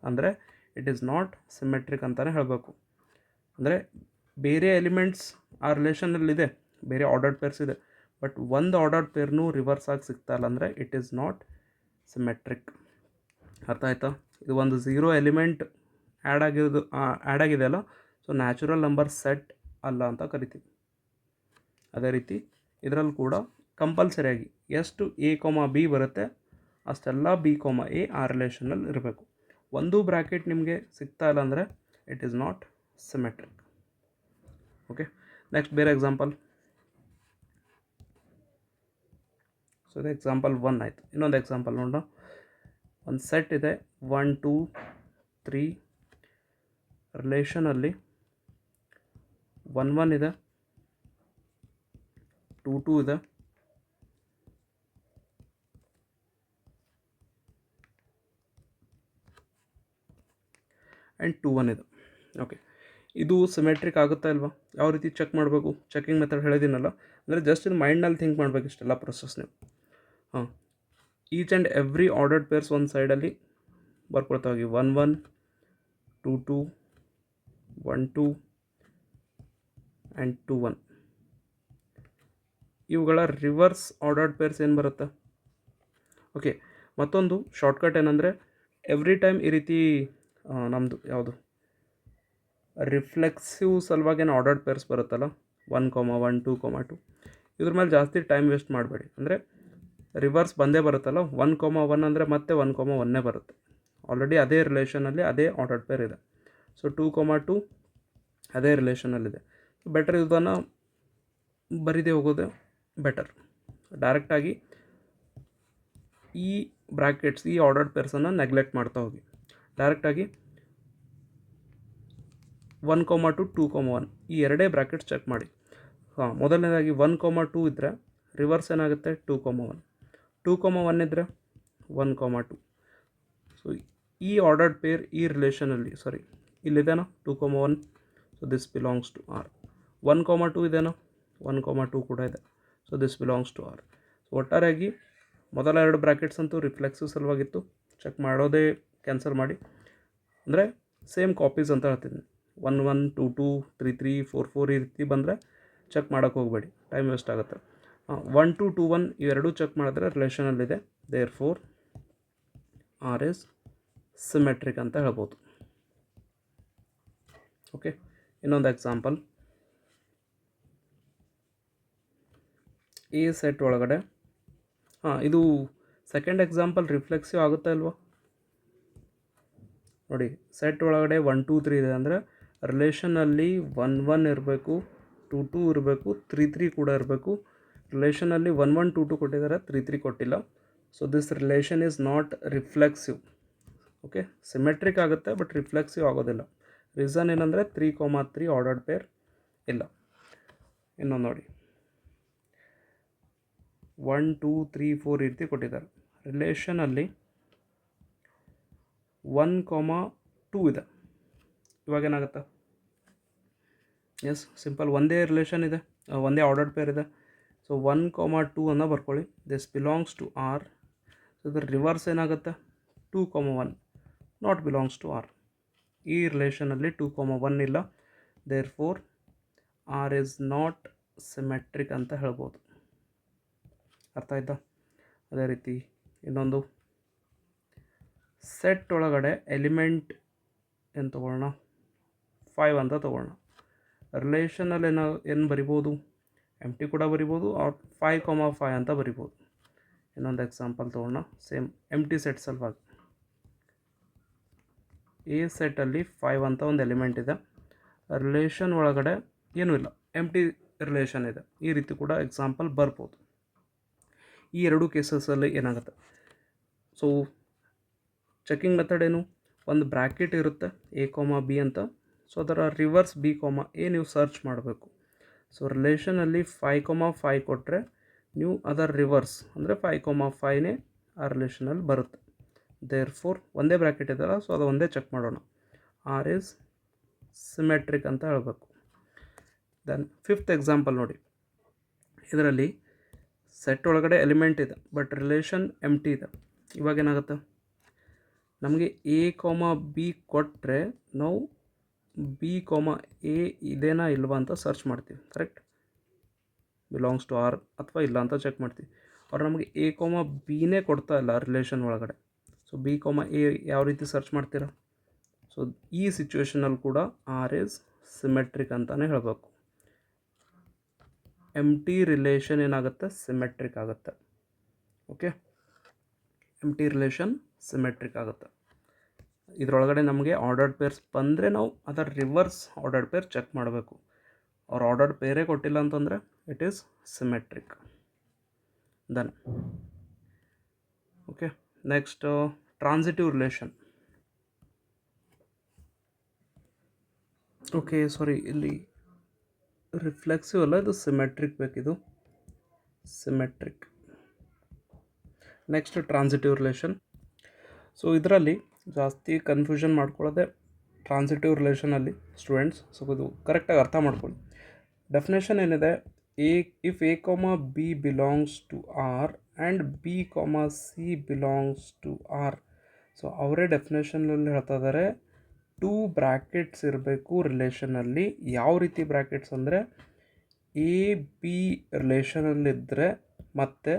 ಅಂದರೆ ಇಟ್ ಈಸ್ ನಾಟ್ ಸಿಮೆಟ್ರಿಕ್ ಅಂತಲೇ ಹೇಳಬೇಕು. ಅಂದರೆ ಬೇರೆ ಎಲಿಮೆಂಟ್ಸ್ ಆ ರಿಲೇಷನಲ್ಲಿದೆ, ಬೇರೆ ಆರ್ಡರ್ಡ್ ಪೇರ್ಸ್ ಇದೆ, ಬಟ್ ಒಂದು ಆರ್ಡರ್ಡ್ ಪೇರ್ನೂ ರಿವರ್ಸ್ ಆಗಿ ಸಿಗ್ತಾ ಇಲ್ಲ ಅಂದರೆ ಇಟ್ ಈಸ್ ನಾಟ್ ಸಿಮೆಟ್ರಿಕ್. ಅರ್ಥ ಆಯ್ತಾ? ಇದು ಒಂದು 0 ಎಲಿಮೆಂಟ್ ಆ್ಯಡ್ ಆಗಿದೆ ಅಲ್ಲ, ಸೊ ನ್ಯಾಚುರಲ್ ನಂಬರ್ ಸೆಟ್ ಅಲ್ಲ ಅಂತ ಕರಿತೀವಿ. ಅದೇ ರೀತಿ ಇದರಲ್ಲಿ ಕೂಡ ಕಂಪಲ್ಸರಿಯಾಗಿ ಎಷ್ಟು A, B ಬರುತ್ತೆ ಅಷ್ಟೆಲ್ಲ B, A ಆ ರಿಲೇಷನಲ್ಲಿ ಇರಬೇಕು. ಒಂದು ಬ್ರ್ಯಾಕೆಟ್ ನಿಮಗೆ ಸಿಗ್ತಾ ಇಲ್ಲ ಅಂದರೆ it is not symmetric. Okay, next ಬೇರೆ ಎಕ್ಸಾಂಪಲ್. ಸೊ ಇದು ಎಕ್ಸಾಂಪಲ್ 1 ಆಯಿತು. ಇನ್ನೊಂದು ಎಕ್ಸಾಂಪಲ್ ನೋಡೋಣ. ಒಂದು ಸೆಟ್ ಇದೆ 1 2 3 ರಿಲೇಷನಲ್ಲಿ 1 1 ಇದೆ, 2 2 ಇದೆ, ಆ್ಯಂಡ್ 2 1 ಇದೆ. ಓಕೆ, ಇದು ಸಿಮೆಟ್ರಿಕ್ ಆಗುತ್ತಾ ಇಲ್ವಾ? ಯಾವ ರೀತಿ ಚೆಕ್ ಮಾಡಬೇಕು? ಚೆಕಿಂಗ್ ಮೆಥಡ್ ಹೇಳಿದ್ದೀನಲ್ಲ, ಅಂದರೆ ಜಸ್ಟ್ ಇದು ಮೈಂಡ್ನಲ್ಲಿ ಥಿಂಕ್ ಮಾಡಬೇಕು ಇಷ್ಟೆಲ್ಲ ಪ್ರೊಸೆಸ್ ನೀವು. ಹಾಂ, each and every ordered pairs ಒಂದು ಸೈಡಲ್ಲಿ ಬರ್ಕೊಳ್ತಾ ಹೋಗಿ 1 1 2 2 1 2 ಆ್ಯಂಡ್ 2 1. ಇವುಗಳ ರಿವರ್ಸ್ ಆರ್ಡರ್ಡ್ ಪೇರ್ಸ್ ಏನು ಬರುತ್ತೆ? ಓಕೆ, ಮತ್ತೊಂದು ಶಾರ್ಟ್ಕಟ್ ಏನಂದರೆ ಎವ್ರಿ ಟೈಮ್ ಈ ರೀತಿ ನಮ್ಮದು ಯಾವುದು ರಿಫ್ಲೆಕ್ಸಿವ್ ಸಲುವಾಗೇನು ಆರ್ಡರ್ಡ್ ಪೇರ್ಸ್ ಬರುತ್ತಲ್ಲ 1 1 2 2, ಇದ್ರ ಮೇಲೆ ಜಾಸ್ತಿ ಟೈಮ್ ವೇಸ್ಟ್ ಮಾಡಬೇಡಿ. ಅಂದರೆ ರಿವರ್ಸ್ ಬಂದೇ ಬರುತ್ತಲ್ಲ, 1 1 ಅಂದರೆ ಮತ್ತೆ 1 1 ಬರುತ್ತೆ. ಆಲ್ರೆಡಿ ಅದೇ ರಿಲೇಷನಲ್ಲಿ ಅದೇ ಆರ್ಡರ್ಡ್ ಪೇರ್ ಇದೆ. ಸೊ 2 2 ಅದೇ ರಿಲೇಷನಲ್ಲಿದೆ. ಬೆಟರ್ ಇದನ್ನು ಬರೀದೇ ಹೋಗೋದು ಬೆಟರ್. ಡೈರೆಕ್ಟಾಗಿ ಈ ಬ್ರ್ಯಾಕೆಟ್ಸ್, ಈ ಆರ್ಡರ್ಡ್ ಪೇರ್ಸನ್ನು ನೆಗ್ಲೆಕ್ಟ್ ಮಾಡ್ತಾ ಹೋಗಿ. ಡೈರೆಕ್ಟಾಗಿ 1 2 2 1 ಈ ಎರಡೇ ಬ್ರ್ಯಾಕೆಟ್ಸ್ ಚೆಕ್ ಮಾಡಿ. ಹಾಂ, ಮೊದಲನೇದಾಗಿ 1 2 ಇದ್ದರೆ ರಿವರ್ಸ್ ಏನಾಗುತ್ತೆ? 2 1. 2 1 ಇದ್ದರೆ 1 2. ಸೊ ಈ ಆರ್ಡರ್ಡ್ ಪೇರ್ ಈ ರಿಲೇಷನಲ್ಲಿ, ಇಲ್ಲಿದೆನಾ 2 1, so this belongs to R. 1 2 ಇದೆನಾ? 1 2 ಕೂಡ ಇದೆ, so this belongs to R. So ಒಟ್ಟಾರೆಯಾಗಿ ಮೊದಲ ಎರಡು ಬ್ರ್ಯಾಕೆಟ್ಸ್ ಅಂತೂ ರಿಫ್ಲೆಕ್ಸಿವ್ ಸಲುವಾಗಿತ್ತು, ಚೆಕ್ ಮಾಡೋದೇ ಕ್ಯಾನ್ಸಲ್ ಮಾಡಿ. ಅಂದರೆ ಸೇಮ್ ಕಾಪೀಸ್ ಅಂತ ಹೇಳ್ತೀನಿ. 1 1 2 2 3 3 4 4 ಈ ರೀತಿ ಬಂದರೆ ಚೆಕ್ ಮಾಡೋಕ್ಕೆ ಹೋಗಬೇಡಿ, ಟೈಮ್ ವೇಸ್ಟ್ ಆಗುತ್ತೆ. 1 2 2 1 ಇವೆರಡೂ ಚೆಕ್ ಮಾಡಿದ್ರೆ ರಿಲೇಷನಲ್ಲಿದೆ, therefore R is symmetric ಅಂತ ಹೇಳ್ಬೋದು. ಓಕೆ, ಇನ್ನೊಂದು ಎಕ್ಸಾಂಪಲ್. ಈ ಸೆಟ್ ಒಳಗಡೆ ಇದು ಸೆಕೆಂಡ್ ಎಕ್ಸಾಂಪಲ್ ರಿಫ್ಲೆಕ್ಸಿವ್ ಆಗುತ್ತಾ ಇಲ್ವಾ? ನೋಡಿ, ಸೆಟ್ ಒಳಗಡೆ 1 2 3 ಇದೆ ಅಂದರೆ ರಿಲೇಷನಲ್ಲಿ 1 1 ಇರಬೇಕು, 2 2 ಇರಬೇಕು, 3 3 ಕೂಡ ಇರಬೇಕು. ರಿಲೇಷನಲ್ಲಿ 1 1 2 2 ಕೊಟ್ಟಿದ್ದಾರೆ, 3 3 ಕೊಟ್ಟಿಲ್ಲ. So this relation is not reflexive. Okay, symmetric ಆಗುತ್ತೆ ಬಟ್ ರಿಫ್ಲೆಕ್ಸಿವ್ ಆಗೋದಿಲ್ಲ. ರೀಸನ್ ಏನಂದರೆ 3 3 ಆರ್ಡರ್ಡ್ ಪೇರ್ ಇಲ್ಲ. ಇನ್ನೊಂದು ನೋಡಿ, 1 2 3 4 ಈ ರೀತಿ ಕೊಟ್ಟಿದ್ದಾರೆ. ರಿಲೇಷನಲ್ಲಿ 1 2 ಇದೆ. ಇವಾಗ ಏನಾಗುತ್ತೆ? ಎಸ್, ಸಿಂಪಲ್, ಒಂದೇ ರಿಲೇಷನ್ ಇದೆ, ಒಂದೇ ಆರ್ಡರ್ಡ್ ಪೇರ್ ಇದೆ. ಸೊ 1 2 ಅನ್ನು ಬರ್ಕೊಳ್ಳಿ, this belongs to R. So ಇದರ ರಿವರ್ಸ್ ಏನಾಗುತ್ತೆ? 2 1 ನಾಟ್ ಬಿಲಾಂಗ್ಸ್ ಟು ಆರ್. ಈ ರಿಲೇಷನಲ್ಲಿ 2 1 ಇಲ್ಲ, therefore R is not symmetric ಅಂತ ಹೇಳ್ಬೋದು. ಅರ್ಥ ಆಯ್ತಾ? ಅದೇ ರೀತಿ ಇನ್ನೊಂದು ಸೆಟ್ ಒಳಗಡೆ ಎಲಿಮೆಂಟ್ ಏನು ತೊಗೊಳ್ಳೋಣ? 5 ಅಂತ ತೊಗೊಳ್ಳೋಣ. ರಿಲೇಷನಲ್ಲಿ ಏನು ಬರಿಬೋದು? ಎಂಟಿ ಕೂಡ ಬರಿಬೋದು, ಆರ್ 5 5 ಅಂತ ಬರಿಬೋದು. ಇನ್ನೊಂದು ಎಕ್ಸಾಂಪಲ್ ತೊಗೊಳ್ಳೋಣ, ಸೇಮ್ ಎಂಟಿ ಸೆಟ್ ಸಲುವಾಗಿ. ಎ ಸೆಟ್ಟಲ್ಲಿ 5 ಅಂತ ಒಂದು ಎಲಿಮೆಂಟ್ ಇದೆ, ರಿಲೇಷನ್ ಒಳಗಡೆ ಏನೂ ಇಲ್ಲ, ಎಂಟಿ ರಿಲೇಷನ್ ಇದೆ. ಈ ರೀತಿ ಕೂಡ ಎಕ್ಸಾಂಪಲ್ ಬರ್ಬೋದು. ಈ ಎರಡು ಕೇಸಸಲ್ಲಿ ಏನಾಗುತ್ತೆ, ಸೊ ಚೆಕಿಂಗ್ ಮೆಥಡ್ ಏನು, ಒಂದು ಬ್ರ್ಯಾಕೆಟ್ ಇರುತ್ತೆ ಎ ಕಾಮ ಬಿ ಅಂತ, ಸೊ ಅದರ ರಿವರ್ಸ್ ಬಿ ಕಾಮ ಎ ನೀವು ಸರ್ಚ್ ಮಾಡಬೇಕು. ಸೊ ರಿಲೇಷನಲ್ಲಿ 5,5 ಕೊಟ್ಟರೆ ನೀವು ಅದರ ರಿವರ್ಸ್ ಅಂದರೆ 5,5ನೇ ಆ ರಿಲೇಷನಲ್ಲಿ ಬರುತ್ತೆ. ದೇರ್ ಫೋರ್ ಒಂದೇ ಬ್ರ್ಯಾಕೆಟ್ ಇದೆಯಲ್ಲ, ಸೊ ಅದು ಒಂದೇ ಚೆಕ್ ಮಾಡೋಣ. ಆರ್ ಈಸ್ ಸಿಮೆಟ್ರಿಕ್ ಅಂತ ಹೇಳಬೇಕು. ದೆನ್ ಫಿಫ್ತ್ ಎಕ್ಸಾಂಪಲ್ ನೋಡಿ. ಇದರಲ್ಲಿ ಸೆಟ್ ಒಳಗಡೆ ಎಲಿಮೆಂಟ್ ಇದೆ ಬಟ್ ರಿಲೇಷನ್ ಎಂಟಿ ಇದೆ. ಇವಾಗ ಏನಾಗುತ್ತೆ, ನಮಗೆ ಎ ಕಾಮ ಬಿ ಕೊಟ್ಟರೆ ನಾವು ಬಿ ಕಾಮ ಎ ಇದೇನಾ ಇಲ್ವಾ ಅಂತ ಸರ್ಚ್ ಮಾಡ್ತೀವಿ. ಕರೆಕ್ಟ್, ಬಿಲಾಂಗ್ಸ್ ಟು ಆರ್ ಅಥವಾ ಇಲ್ಲ ಅಂತ ಚೆಕ್ ಮಾಡ್ತೀವಿ. ಅವ್ರು ನಮಗೆ ಎ ಕಾಮ ಬಿನೇ ಕೊಡ್ತಾ ಇಲ್ಲ ರಿಲೇಷನ್ ಒಳಗಡೆ. ಸೊ ಬಿ ಕಾಮ ಎ ಯಾವ ರೀತಿ ಸರ್ಚ್ ಮಾಡ್ತೀರಾ? ಸೊ ಈ ಸಿಚುವೇಷನಲ್ಲಿ ಕೂಡ ಆರ್ ಈಸ್ ಸಿಮೆಟ್ರಿಕ್ ಅಂತಲೇ ಹೇಳಬೇಕು. ಎಂಟಿ ರಿಲೇಷನ್ ಏನಾಗುತ್ತೆ, ಸಿಮೆಟ್ರಿಕ್ ಆಗುತ್ತೆ. ಓಕೆ, ಎಂಟಿ ರಿಲೇಷನ್ ಸಿಮೆಟ್ರಿಕ್ ಆಗುತ್ತೆ. ಇದರೊಳಗಡೆ ನಮಗೆ ಆರ್ಡರ್ಡ್ ಪೇರ್ಸ್ ಬಂದರೆ ನಾವು ಅದರ ರಿವರ್ಸ್ ಆರ್ಡರ್ಡ್ ಪೇರ್ ಚೆಕ್ ಮಾಡಬೇಕು. ಅವ್ರು ಆರ್ಡರ್ಡ್ ಪೇರೇ ಕೊಟ್ಟಿಲ್ಲ ಅಂತಂದರೆ it is symmetric. Then okay, next transitive relation. Okay, sorry, ಇಲ್ಲಿ ರಿಫ್ಲೆಕ್ಸಿವ್ ಅಲ್ಲ, ಇದು ಸಿಮೆಟ್ರಿಕ್ ಬೇಕಿದು, symmetric. Next transitive relation. So ಇದರಲ್ಲಿ ಜಾಸ್ತಿ ಕನ್ಫ್ಯೂಷನ್ ಮಾಡ್ಕೊಳ್ಳೋದೆ ಟ್ರಾನ್ಸಿಟಿವ್ ರಿಲೇಷನಲ್ಲಿ ಸ್ಟೂಡೆಂಟ್ಸ್. ಸೊ ಇದು ಕರೆಕ್ಟಾಗಿ ಅರ್ಥ ಮಾಡ್ಕೊಳ್ಳಿ. ಡೆಫಿನೇಷನ್ ಏನಿದೆ, if A comma B belongs to R and B comma C belongs to R. So ಅವರೇ ಡೆಫಿನೇಷನಲ್ಲಿ ಹೇಳ್ತಾ ಇದ್ದಾರೆ, 2 ಬ್ರ್ಯಾಕೆಟ್ಸ್ ಇರಬೇಕು ರಿಲೇಷನಲ್ಲಿ. ಯಾವ ರೀತಿ ಬ್ರ್ಯಾಕೆಟ್ಸ್ ಅಂದರೆ, ಎ ಬಿ ರಿಲೇಷನಲ್ಲಿದ್ದರೆ ಮತ್ತು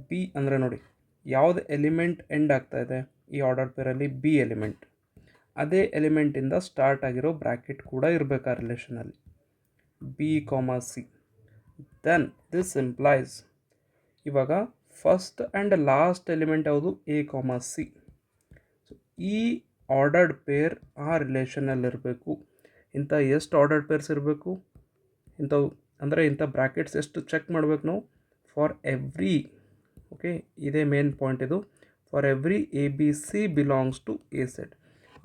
ಬಿ ಅಂದರೆ ನೋಡಿ, ಯಾವುದು ಎಲಿಮೆಂಟ್ ಎಂಡ್ ಆಗ್ತಾಯಿದೆ ಈ ಆರ್ಡರ್ ಪೇರಲ್ಲಿ, ಬಿ ಎಲಿಮೆಂಟ್, ಅದೇ ಎಲಿಮೆಂಟಿಂದ ಸ್ಟಾರ್ಟ್ ಆಗಿರೋ ಬ್ರ್ಯಾಕೆಟ್ ಕೂಡ ಇರಬೇಕು ಆ ರಿಲೇಷನಲ್ಲಿ, B comma C. Then this implies, ಇವಾಗ ಫಸ್ಟ್ ಆ್ಯಂಡ್ ಲಾಸ್ಟ್ ಎಲಿಮೆಂಟ್ ಯಾವುದು, ಎ ಕಾಮ ಸಿ. ಸೊ ಈ ಆರ್ಡರ್ಡ್ ಪೇರ್ ಆ ರಿಲೇಷನಲ್ಲಿರಬೇಕು. ಇಂಥ ಎಷ್ಟು ಆರ್ಡರ್ಡ್ ಪೇರ್ಸ್ ಇರಬೇಕು, ಇಂಥವು ಅಂದರೆ ಇಂಥ ಬ್ರ್ಯಾಕೆಟ್ಸ್ ಎಷ್ಟು ಚೆಕ್ ಮಾಡಬೇಕು ನಾವು, ಫಾರ್ ಎವ್ರಿ, ಓಕೆ, ಇದೇ ಮೇನ್ ಪಾಯಿಂಟ್ ಇದು, for every A B C belongs to A set.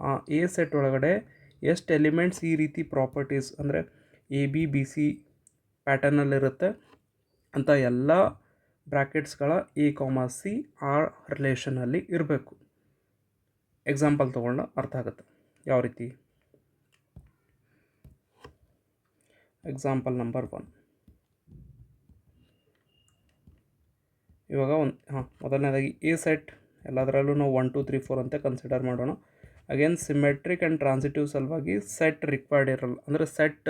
ಆ ಎ ಸೆಟ್ ಒಳಗಡೆ ಎಷ್ಟು ಎಲಿಮೆಂಟ್ಸ್ ಈ ರೀತಿ ಪ್ರಾಪರ್ಟೀಸ್ ಅಂದರೆ ಎ ಬಿ ಬಿ ಸಿ ಪ್ಯಾಟರ್ನಲ್ಲಿರುತ್ತೆ ಅಂತ ಎಲ್ಲ ಬ್ರ್ಯಾಕೆಟ್ಸ್ಗಳ ಎ ಕಾಮ ಸಿ ಆ ರಿಲೇಷನಲ್ಲಿ ಇರಬೇಕು. ಎಕ್ಸಾಂಪಲ್ ತೊಗೊಂಡು ಅರ್ಥ ಆಗುತ್ತೆ ಯಾವ ರೀತಿ. Example number 1. ಇವಾಗ ಮೊದಲನೇದಾಗಿ ಎ ಸೆಟ್ ಎಲ್ಲದರಲ್ಲೂ ನಾವು 1 2 3 4 ಅಂತ ಕನ್ಸಿಡರ್ ಮಾಡೋಣ. ಅಗೇನ್ ಸಿಮೆಟ್ರಿಕ್ ಆ್ಯಂಡ್ ಟ್ರಾನ್ಸಿಟಿವ್ ಸಲುವಾಗಿ ಸೆಟ್ ರಿಕ್ವೈರ್ಡ್ ಇರಲ್ಲ, ಅಂದರೆ ಸೆಟ್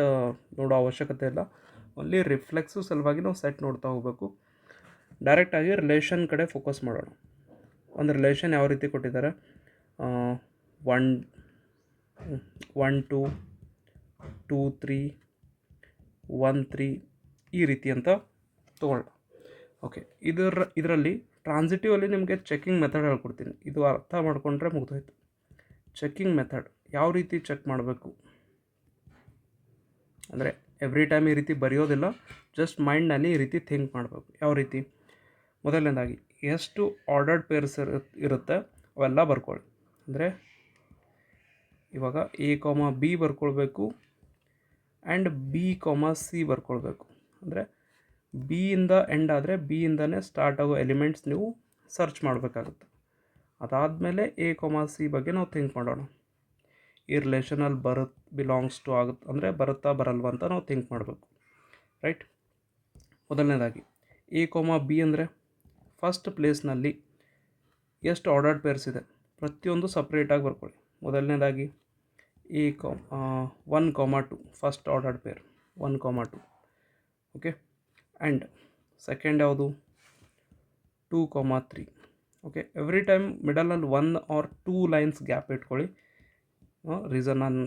ನೋಡೋ ಅವಶ್ಯಕತೆ ಇಲ್ಲ. ಓನ್ಲಿ ರಿಫ್ಲೆಕ್ಸಿವ್ ಸಲುವಾಗಿ ನಾವು ಸೆಟ್ ನೋಡ್ತಾ ಹೋಗಬೇಕು. ಡೈರೆಕ್ಟಾಗಿ ರಿಲೇಷನ್ ಕಡೆ ಫೋಕಸ್ ಮಾಡೋಣ. ಒಂದು ರಿಲೇಷನ್ ಯಾವ ರೀತಿ ಕೊಟ್ಟಿದ್ದಾರೆ, 1 2 2 3 1 3 ಈ ರೀತಿ ಅಂತ ತೊಗೊಳ್ಳೋಣ. ಓಕೆ, ಇದರಲ್ಲಿ ಟ್ರಾನ್ಸಿಟಿವಲ್ಲಿ ನಿಮಗೆ ಚೆಕಿಂಗ್ ಮೆಥಡ್ ಹೇಳ್ಕೊಡ್ತೀನಿ. ಇದು ಅರ್ಥ ಮಾಡಿಕೊಂಡ್ರೆ ಮುಗಿದೋಯ್ತು. ಚೆಕಿಂಗ್ ಮೆಥಡ್ ಯಾವ ರೀತಿ ಚೆಕ್ ಮಾಡಬೇಕು ಅಂದರೆ, ಎವ್ರಿ ಟೈಮ್ ಈ ರೀತಿ ಬರೆಯೋದಿಲ್ಲ, ಜಸ್ಟ್ ಮೈಂಡ್ನಲ್ಲಿ ಈ ರೀತಿ ಥಿಂಕ್ ಮಾಡಬೇಕು. ಯಾವ ರೀತಿ, ಮೊದಲನೇದಾಗಿ ಎಷ್ಟು ಆರ್ಡರ್ಡ್ ಪೇರ್ಸ್ ಇರುತ್ತೆ ಅವೆಲ್ಲ ಬರ್ಕೊಳ್ಳಿ. ಅಂದರೆ ಇವಾಗ ಎ ಕಾಮ ಬಿ ಬರ್ಕೊಳ್ಬೇಕು ಆ್ಯಂಡ್ ಬಿ ಕಾಮ ಸಿ ಬರ್ಕೊಳ್ಬೇಕು. ಅಂದರೆ ಬಿಯಿಂದ ಎಂಡ್ ಆದರೆ ಬಿಯಿಂದನೇ ಸ್ಟಾರ್ಟ್ ಆಗೋ ಎಲಿಮೆಂಟ್ಸ್ ನೀವು ಸರ್ಚ್ ಮಾಡಬೇಕಾಗುತ್ತೆ. ಅದಾದಮೇಲೆ ಎ ಕಾಮ ಸಿ ಬಗ್ಗೆ ನಾವು ಥಿಂಕ್ ಮಾಡೋಣ. ಈ ರಿಲೇಷನಲ್ಲಿ ಬಿಲಾಂಗ್ಸ್ ಟು ಆಗುತ್ತೆ ಅಂದರೆ ಬರುತ್ತಾ ಬರಲ್ವಾ ಅಂತ ನಾವು ಥಿಂಕ್ ಮಾಡಬೇಕು. ರೈಟ್, ಮೊದಲನೇದಾಗಿ ಎ ಕಾಮ ಬಿ ಅಂದರೆ ಫಸ್ಟ್ ಪ್ಲೇಸ್ನಲ್ಲಿ ಎಷ್ಟು ಆರ್ಡರ್ಡ್ ಪೇರ್ಸ್ ಇದೆ ಪ್ರತಿಯೊಂದು ಸಪ್ರೇಟಾಗಿ ಬರ್ಕೊಳ್ಳಿ. ಮೊದಲನೇದಾಗಿ ಎ ಕಾಮ 1 comma 2 first ordered peer 1 comma 2. Okay, and second ಯಾವುದು 2 ಕಾಮ 3. ಓಕೆ, ಎವ್ರಿ ಟೈಮ್ ಮಿಡಲಲ್ಲಿ 1 ಆರ್ 2 ಲೈನ್ಸ್ ಗ್ಯಾಪ್ ಇಟ್ಕೊಳ್ಳಿ. ರೀಸನ್ ನಾನು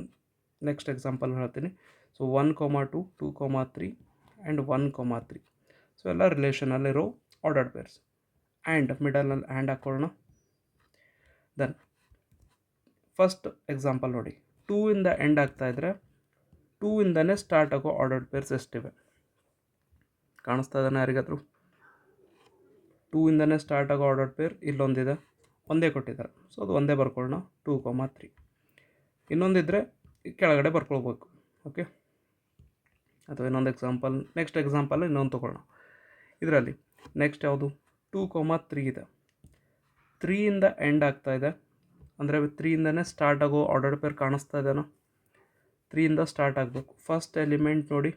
ನೆಕ್ಸ್ಟ್ ಎಕ್ಸಾಂಪಲ್ ಹೇಳ್ತೀನಿ. ಸೊ 1 ಕಾಮ 2 2 ಕಾಮ 3 ಆ್ಯಂಡ್ 1 ಕಾಮ 3. ಸೊ ಎಲ್ಲ ರಿಲೇಷನಲ್ಲಿರೋ ಆರ್ಡರ್ಡ್ ಪೇರ್ಸ್. ಆ್ಯಂಡ್ ಮಿಡಲಲ್ಲಿ ಆ್ಯಂಡ್ ಹಾಕ್ಕೊಳ್ಳೋಣ. ದೆನ್ ಫಸ್ಟ್ ಎಕ್ಸಾಂಪಲ್ ನೋಡಿ, 2 ಇಂದ ಎಂಡ್ ಆಗ್ತಾಯಿದ್ರೆ 2 ಇಂದನೇ ಸ್ಟಾರ್ಟ್ ಆಗೋ ಆರ್ಡರ್ಡ್ ಪೇರ್ಸ್ ಎಷ್ಟಿವೆ ಕಾಣಿಸ್ತಾ ಇದ್ದಾನೆ ಯಾರಿಗಾದರೂ? ಟೂ ಇಂದನೇ ಸ್ಟಾರ್ಟ್ ಆಗೋ ಆರ್ಡರ್ ಪೇರ್ ಇಲ್ಲೊಂದಿದೆ, ಒಂದೇ ಕೊಟ್ಟಿದ್ದಾರೆ, ಸೊ ಅದು ಒಂದೇ ಬರ್ಕೊಳ್ಳೋಣ 2,3. ಇನ್ನೊಂದಿದ್ದರೆ ಕೆಳಗಡೆ ಬರ್ಕೊಳ್ಬೇಕು. ಓಕೆ, ಅಥವಾ ಇನ್ನೊಂದು ಎಕ್ಸಾಂಪಲ್, ನೆಕ್ಸ್ಟ್ ಎಕ್ಸಾಂಪಲ್ ಇನ್ನೊಂದು ತೊಗೊಳ್ಳೋಣ. ಇದರಲ್ಲಿ ನೆಕ್ಸ್ಟ್ ಯಾವುದು 2,3 ಇದೆ. 3ಇಂದ ಎಂಡ್ ಆಗ್ತಾ ಇದೆ, ಅಂದರೆ 3ಇಂದನೇ ಸ್ಟಾರ್ಟ್ ಆಗೋ ಆರ್ಡರ್ ಪೇರ್ ಕಾಣಿಸ್ತಾ ಇದೆನೋ? 3ಇಂದ ಸ್ಟಾರ್ಟ್ ಆಗಬೇಕು. ಫಸ್ಟ್ ಎಲಿಮೆಂಟ್ ನೋಡಿ,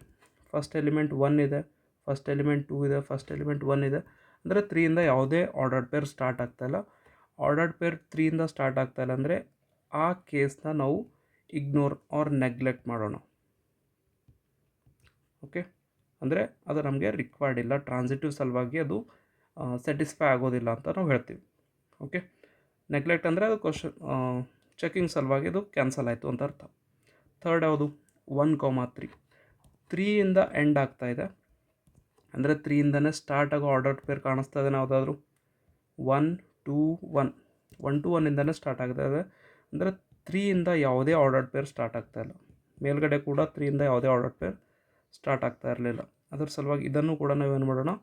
ಫಸ್ಟ್ ಎಲಿಮೆಂಟ್ 1 ಇದೆ, ಫಸ್ಟ್ ಎಲಿಮೆಂಟ್ 2 ಇದೆ, ಫಸ್ಟ್ ಎಲಿಮೆಂಟ್ 1 ಇದೆ, ಅಂದರೆ 3ಇಂದ ಯಾವುದೇ ಆರ್ಡರ್ಡ್ ಪೇರ್ ಸ್ಟಾರ್ಟ್ ಆಗ್ತಾಯಿಲ್ಲ. ಆರ್ಡರ್ಡ್ ಪೇರ್ 3ಇಂದ ಸ್ಟಾರ್ಟ್ ಆಗ್ತಾಯಿಲ್ಲ ಅಂದರೆ ಆ ಕೇಸ್ನ ನಾವು ಇಗ್ನೋರ್ ಆರ್ ನೆಗ್ಲೆಕ್ಟ್ ಮಾಡೋಣ. ಓಕೆ, ಅಂದರೆ ಅದು ನಮಗೆ ರಿಕ್ವೈರ್ಡ್ ಇಲ್ಲ, ಟ್ರಾನ್ಸಿಟಿವ್ ಸಲುವಾಗಿ ಅದು ಸ್ಯಾಟಿಸ್ಫೈ ಆಗೋದಿಲ್ಲ ಅಂತ ನಾವು ಹೇಳ್ತೀವಿ. ಓಕೆ, ನೆಗ್ಲೆಕ್ಟ್ ಅಂದರೆ ಅದು ಚೆಕಿಂಗ್ ಸಲುವಾಗಿ ಅದು ಕ್ಯಾನ್ಸಲ್ ಆಯಿತು ಅಂತ ಅರ್ಥ. ಥರ್ಡ್ ಯಾವುದು 1,3. 3ಇಂದ ಎಂಡ್ ಆಗ್ತಾಯಿದೆ, ಅಂದರೆ 3ಇಂದನೇ ಸ್ಟಾರ್ಟ್ ಆಗೋ ಆರ್ಡರ್ ಪೇರ್ ಕಾಣಿಸ್ತಾ ಇದೆ ಯಾವುದಾದ್ರೂ? 1 2 1 1 to 1ಇಂದನೇ ಸ್ಟಾರ್ಟ್ ಆಗ್ತಾ ಇದೆ, ಅಂದರೆ 3ಇಂದ ಯಾವುದೇ ಆರ್ಡರ್ ಪೇರ್ ಸ್ಟಾರ್ಟ್ ಆಗ್ತಾಯಿಲ್ಲ. ಮೇಲ್ಗಡೆ ಕೂಡ 3ಇಂದ ಯಾವುದೇ ಆರ್ಡರ್ ಪೇರ್ ಸ್ಟಾರ್ಟ್ ಆಗ್ತಾ ಇರಲಿಲ್ಲ. ಅದರ ಸಲುವಾಗಿ ಇದನ್ನು ಕೂಡ ನಾವೇನು ಮಾಡೋಣ?